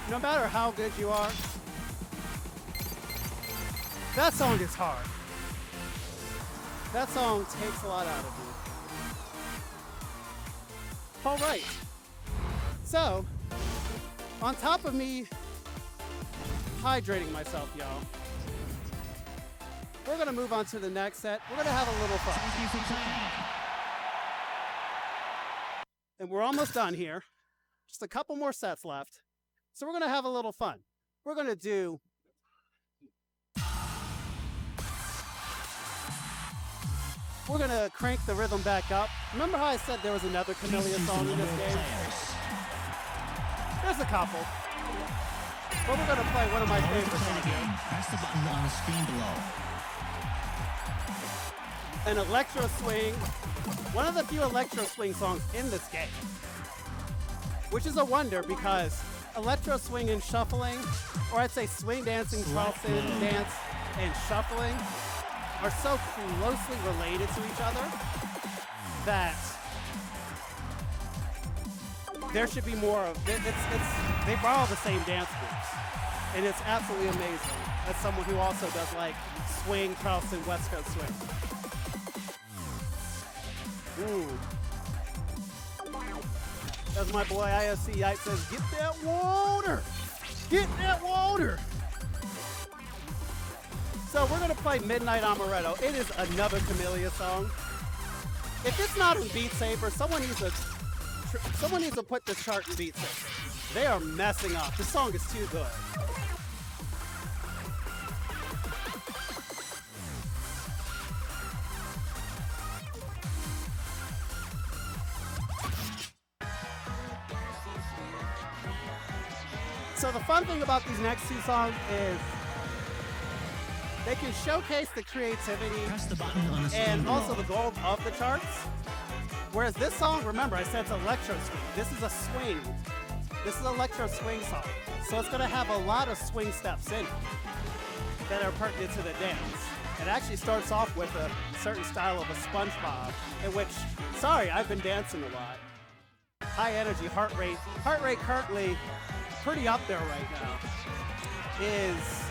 no matter how good you are, that song is hard. That song takes a lot out of you. All right. So, on top of me hydrating myself, y'all, we're gonna move on to the next set. We're gonna have a little fun. Thank you for playing. And we're almost done here. Just a couple more sets left. So we're gonna have a little fun. We're gonna do we're gonna crank the rhythm back up. Remember how I said there was another Camellia song in this game? There's a couple. But we're gonna play one of my favorite songs here. Press the button on the screen below. An electro swing, one of the few electro swing songs in this game, which is a wonder because electro swing and shuffling, or I'd say swing dancing, Charleston dance, and shuffling are so closely related to each other that there should be more of it. They borrow the same dance moves, and it's absolutely amazing as someone who also does like swing, Charleston, West Coast swing. Ooh. As my boy IFC Yike says, get that water! Get that water! So we're gonna play Midnight Amaretto. It is another Camellia song. If it's not in Beat Saber, someone needs to put this chart in Beat Saber. They are messing up. This song is too good. So the fun thing about these next two songs is they can showcase the creativity Press the button on the screen and below. also the gold of the charts. Whereas this song, remember, I said it's electro swing. This is a swing. This is an electro swing song. So it's gonna have a lot of swing steps in it that are pertinent to the dance. It actually starts off with a certain style of a Spongebob, in which, sorry, I've been dancing a lot. High energy, heart rate currently pretty up there right now, is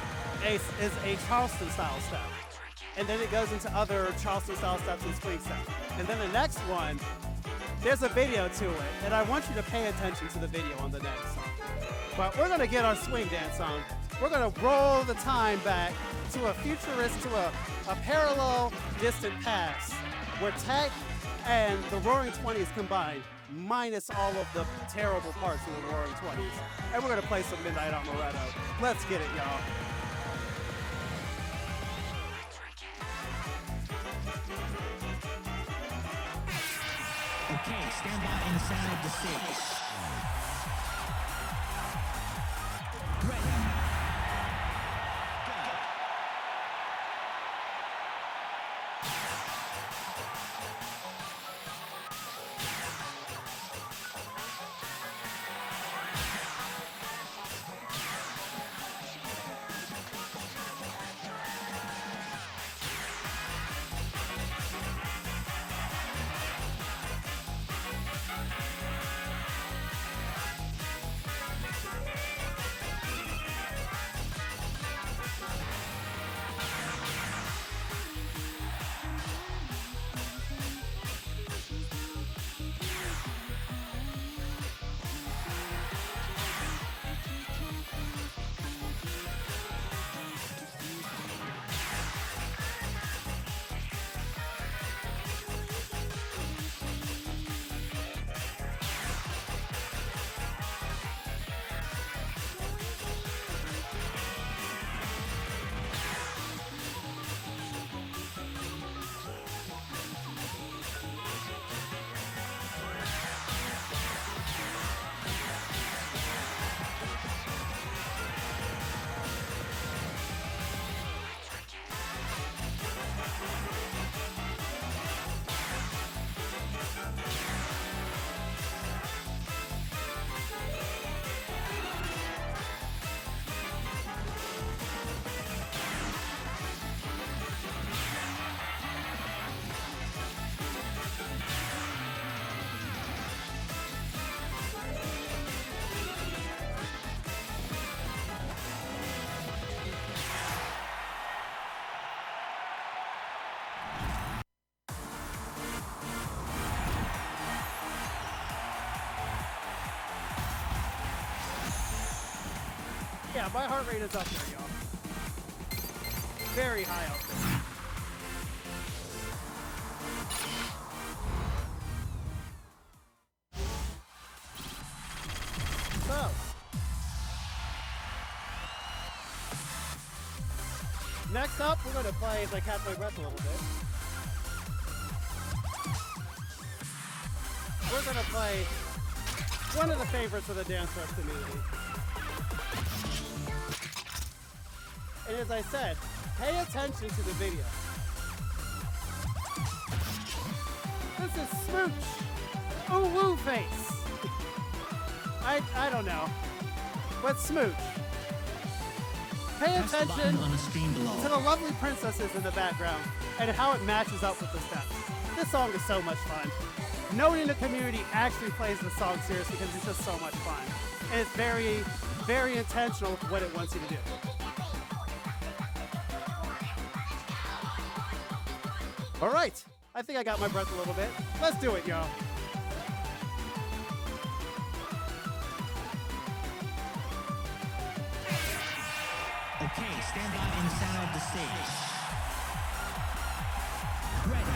a Charleston style step. And then it goes into other Charleston style steps and swing steps. And then the next one, there's a video to it, and I want you to pay attention to the video on the next song. But we're gonna get our swing dance on. We're gonna roll the time back to a futurist, to a parallel distant past, where tech and the Roaring 20s combined, minus all of the terrible parts of the Roaring 20s. And we're gonna play some Midnight Amaretto. Let's get it, y'all. Okay, stand by in the center of the stage. Ready. Yeah, my heart rate is up there, y'all. Very high up there. So, next up, we're going to play as I catch my breath a little bit. We're going to play one of the favorites of the Dance Rush community. And as I said, pay attention to the video. This is Smooch. Ooh woo face. I don't know. But Smooch. Pay attention to the lovely princesses in the background and how it matches up with the steps. This song is so much fun. Nobody in the community actually plays the song seriously because it's just so much fun. And it's very, very intentional with what it wants you to do. All right, I think I got my breath a little bit. Let's do it, y'all. Okay, stand by in the center of the stage. Ready.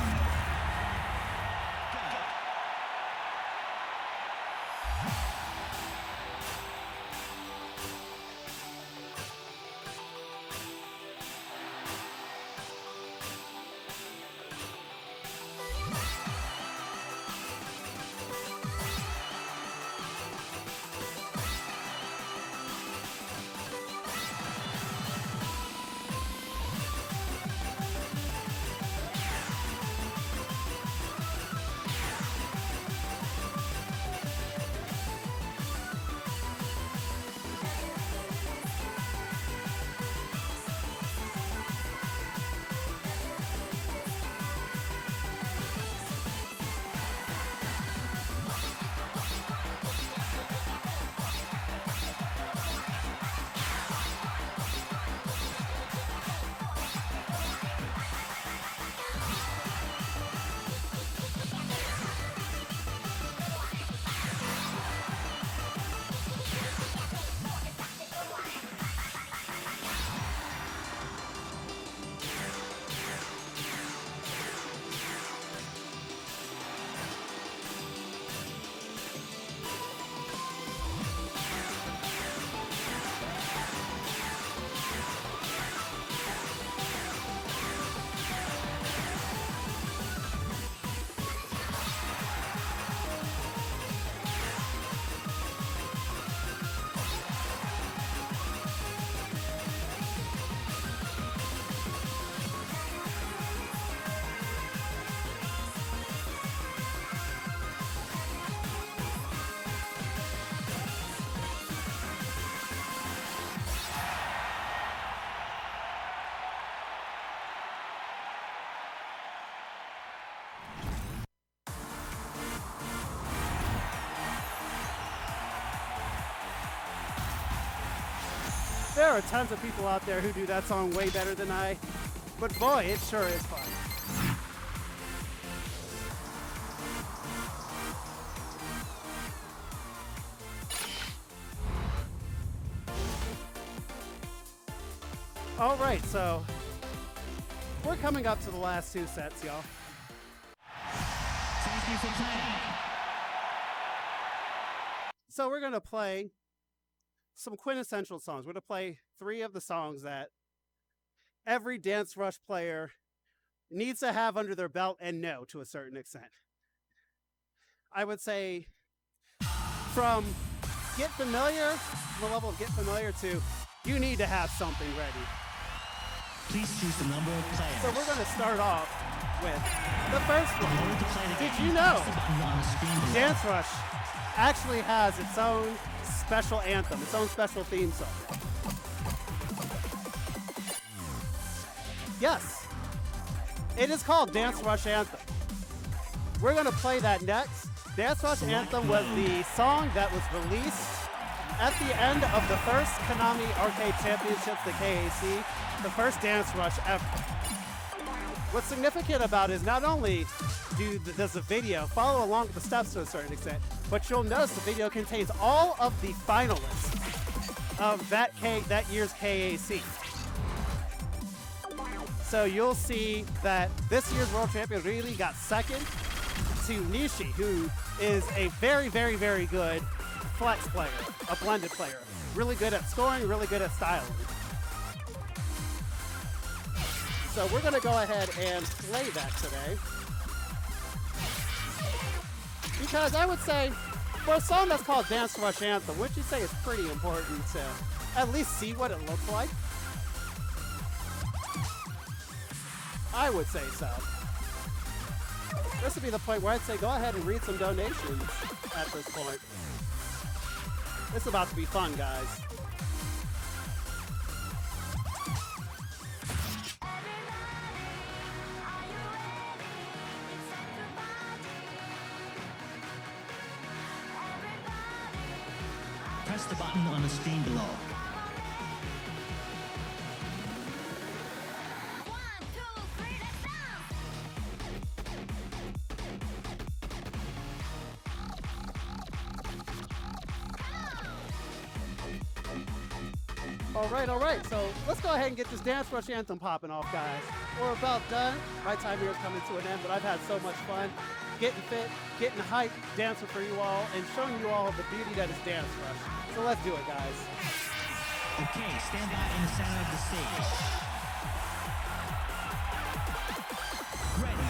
There are tons of people out there who do that song way better than I, but boy, it sure is fun. All right, so we're coming up to the last two sets, y'all. Thank you for playing. So we're going to play some quintessential songs. We're going to play 3 of the songs that every Dance Rush player needs to have under their belt and know to a certain extent. I would say from get familiar, the level of get familiar to you need to have something ready. Please choose the number of players. So we're going to start off with the first one. Did you know Dance Rush actually has its own special anthem, its own special theme song? Yes, it is called Dance Rush Anthem. We're going to play that next. Dance Rush Anthem was the song that was released at the end of the first Konami Arcade Championships, the KAC, the first Dance Rush ever. What's significant about it is not only does the video follow along with the steps to a certain extent, but you'll notice the video contains all of the finalists of that year's KAC. So you'll see that this year's world champion really got second to Nishi, who is a very, very, very good flex player, a blended player. Really good at scoring, really good at styling. So we're going to go ahead and play that today. Because I would say, for a song that's called Dance Rush Anthem, wouldn't you say it's pretty important to at least see what it looks like? I would say so. This would be the point where I'd say go ahead and read some donations at this point. It's about to be fun, guys. Press the button on the screen below. All right. So let's go ahead and get this Dance Rush Anthem popping off, guys. We're about done. My time here is coming to an end, but I've had so much fun getting fit, getting hyped, dancing for you all, and showing you all the beauty that is Dance Rush. So let's do it, guys. Okay, stand by in the center of the stage. Ready.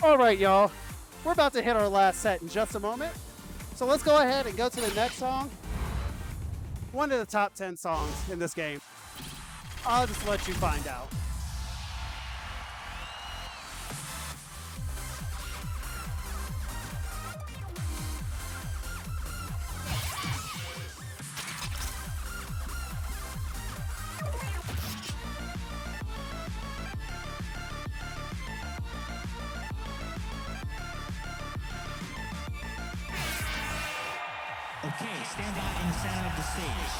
All right, y'all. We're about to hit our last set in just a moment. So let's go ahead and go to the next song. One of the top 10 songs in this game. I'll just let you find out. Okay, stand by in the center of the stage.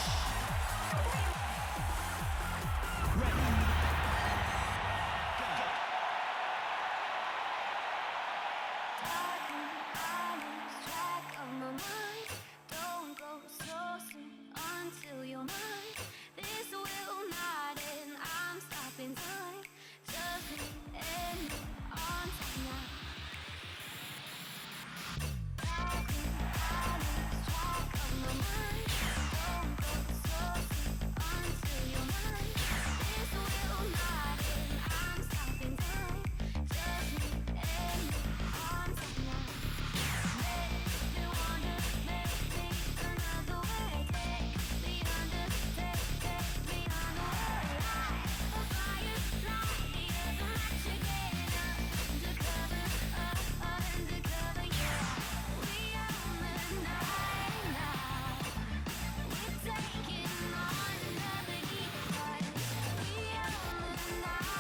Ready. stopping time. Just me and me on tonight. I lose track of my mind. Don't go so deep until you're mine. This will not end. I'm stopping time. Just me and me on tonight. Make me wonder, make me another way. Take me under, take me on the way. A fire lighter than match again. Undercover, undercover, yeah. We own the night now. We're taking on another heat fight. We own the night now. Undercover love,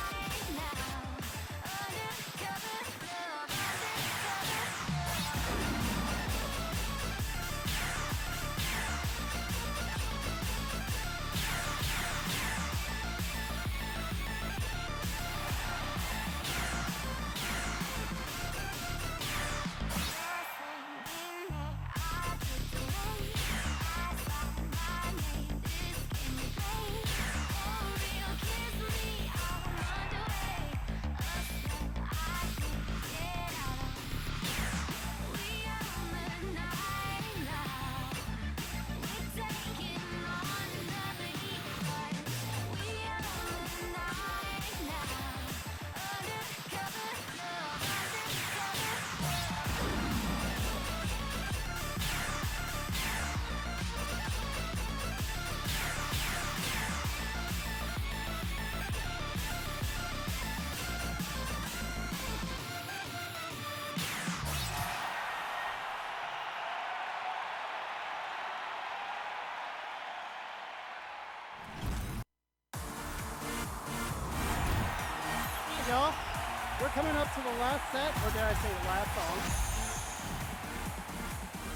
Y'all, we're coming up to the last set, or dare I say the last song.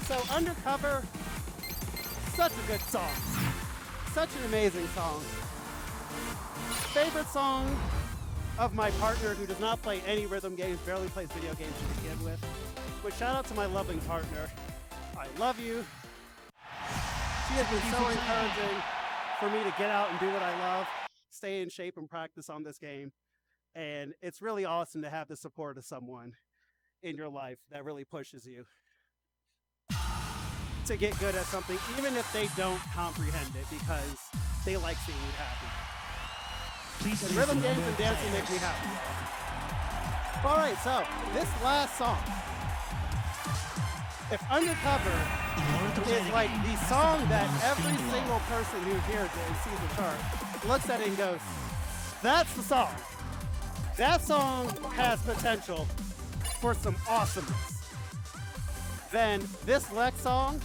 So Undercover, such a good song. Such an amazing song. Favorite song of my partner who does not play any rhythm games, barely plays video games to begin with. But shout out to my loving partner. I love you. She has been so encouraging for me to get out and do what I love, stay in shape and practice on this game. And it's really awesome to have the support of someone in your life that really pushes you to get good at something, even if they don't comprehend it, because they like seeing you happy. Please And use rhythm the games number and of dancing make players. me happy. All right, so this last song, if Undercover In order to play is the like game, the press song button that on the screen every below. single person who hears it and sees the chart looks at it and goes, that's the song. That song has potential for some awesomeness. Then this next song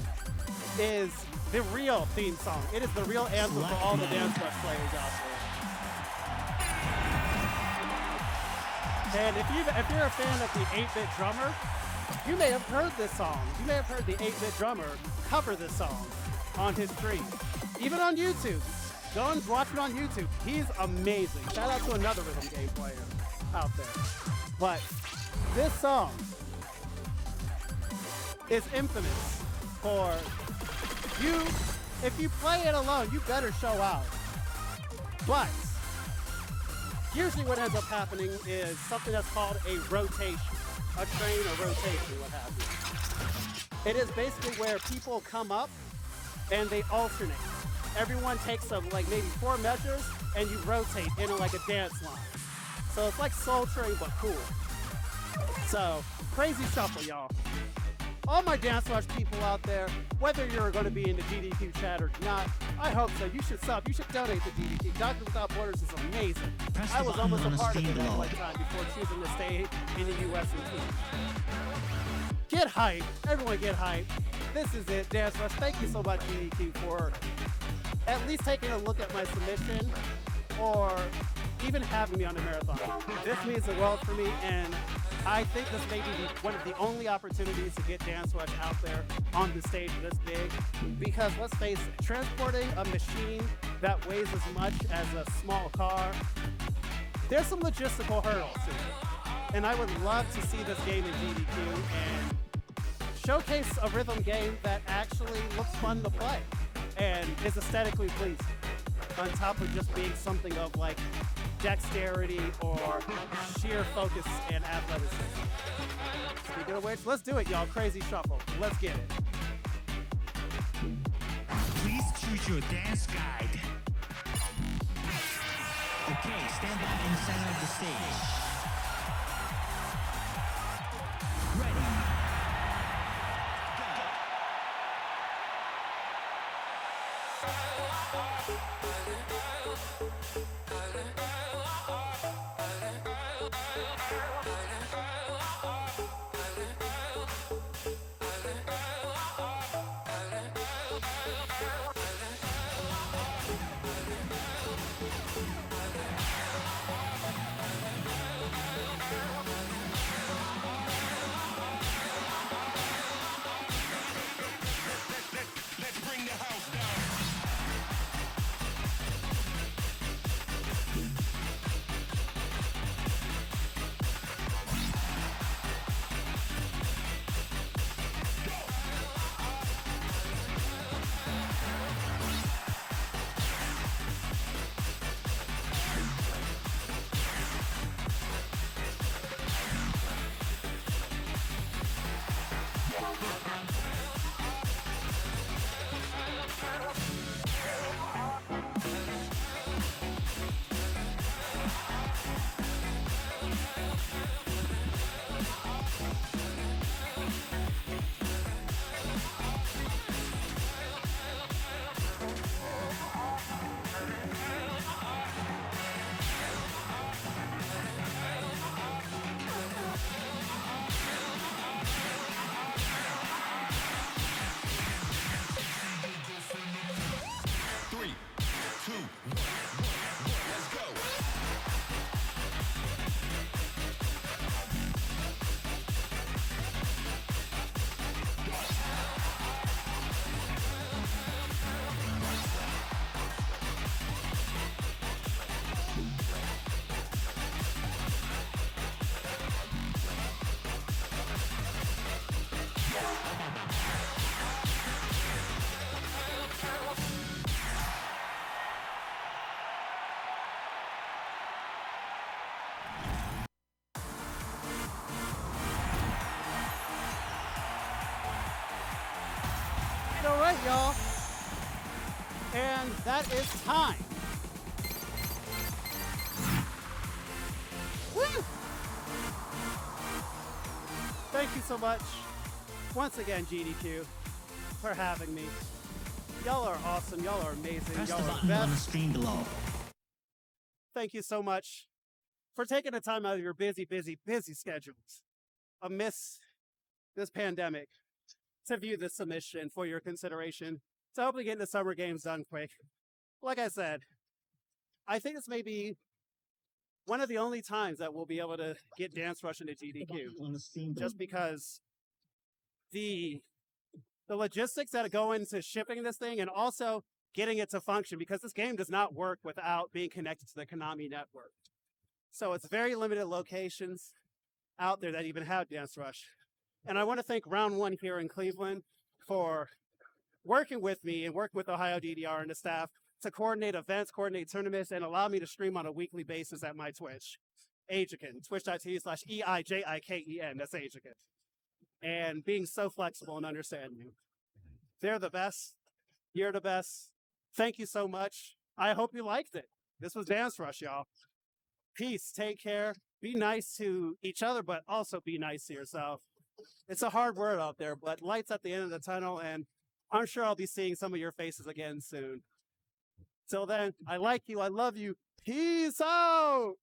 is the real theme song. It is the real anthem for all the DanceRush players out there. And if you're a fan of the 8-bit drummer, you may have heard this song. You may have heard the 8-bit drummer cover this song on his stream. Even on YouTube. Go and watch it on YouTube. He's amazing. Shout out to another rhythm game player out there. But this song is infamous for you. If you play it alone, you better show out. But usually what ends up happening is something that's called a rotation. A train or rotation, what have you. It is basically where people come up and they alternate. Everyone takes like maybe 4 measures and you rotate into like a dance line. So it's like Soul Train, but cool. So, crazy shuffle, y'all. All my DanceRush people out there, whether you're going to be in the GDQ chat or not, I hope so. You should sub. You should donate to GDQ. Doctors Without Borders is amazing. Press the I was button almost on a the part of screen it at below. one time before choosing to stay in the U.S. and team. Get hype. Everyone get hype. This is it, DanceRush. Thank you so much, GDQ, for at least taking a look at my submission or even having me on the marathon. This means the world for me, and I think this may be one of the only opportunities to get DanceRush out there on the stage this big, because let's face it, transporting a machine that weighs as much as a small car, there's some logistical hurdles to it. And I would love to see this game in GDQ and showcase a rhythm game that actually looks fun to play and is aesthetically pleasing. on top of just being something of like dexterity or sheer focus and athleticism. Speaking of which, let's do it, y'all. Crazy shuffle. Let's get it. Please choose your dance guide. Okay, stand by in the center of the stage. Ready. Let's bring the house down. Three, two, one, let's go. All right, y'all. And that is time. Woo! Thank you so much, once again, GDQ, for having me. Y'all are awesome. Y'all are amazing. Press the Y'all are button on the best. screen below. Thank you so much for taking the time out of your busy schedules amidst this pandemic to view this submission for your consideration to hopefully get the summer games done quick. Like I said, I think this may be one of the only times that we'll be able to get Dance Rush into GDQ, On the screen below. just because the logistics that go into shipping this thing and also getting it to function, because this game does not work without being connected to the Konami network. So it's very limited locations out there that even have Dance Rush. And I want to thank Round One here in Cleveland for working with me and working with Ohio DDR and the staff to coordinate events, coordinate tournaments, and allow me to stream on a weekly basis at my Twitch. Eijiken, twitch.tv/EIJIKEN, that's Eijiken. And being so flexible and understanding. They're the best. You're the best. Thank you so much. I hope you liked it. This was Dance Rush, y'all. Peace, take care, be nice to each other, but also be nice to yourself. It's a hard word out there, but light's at the end of the tunnel, and I'm sure I'll be seeing some of your faces again soon. Till then, I like you, I love you, peace out!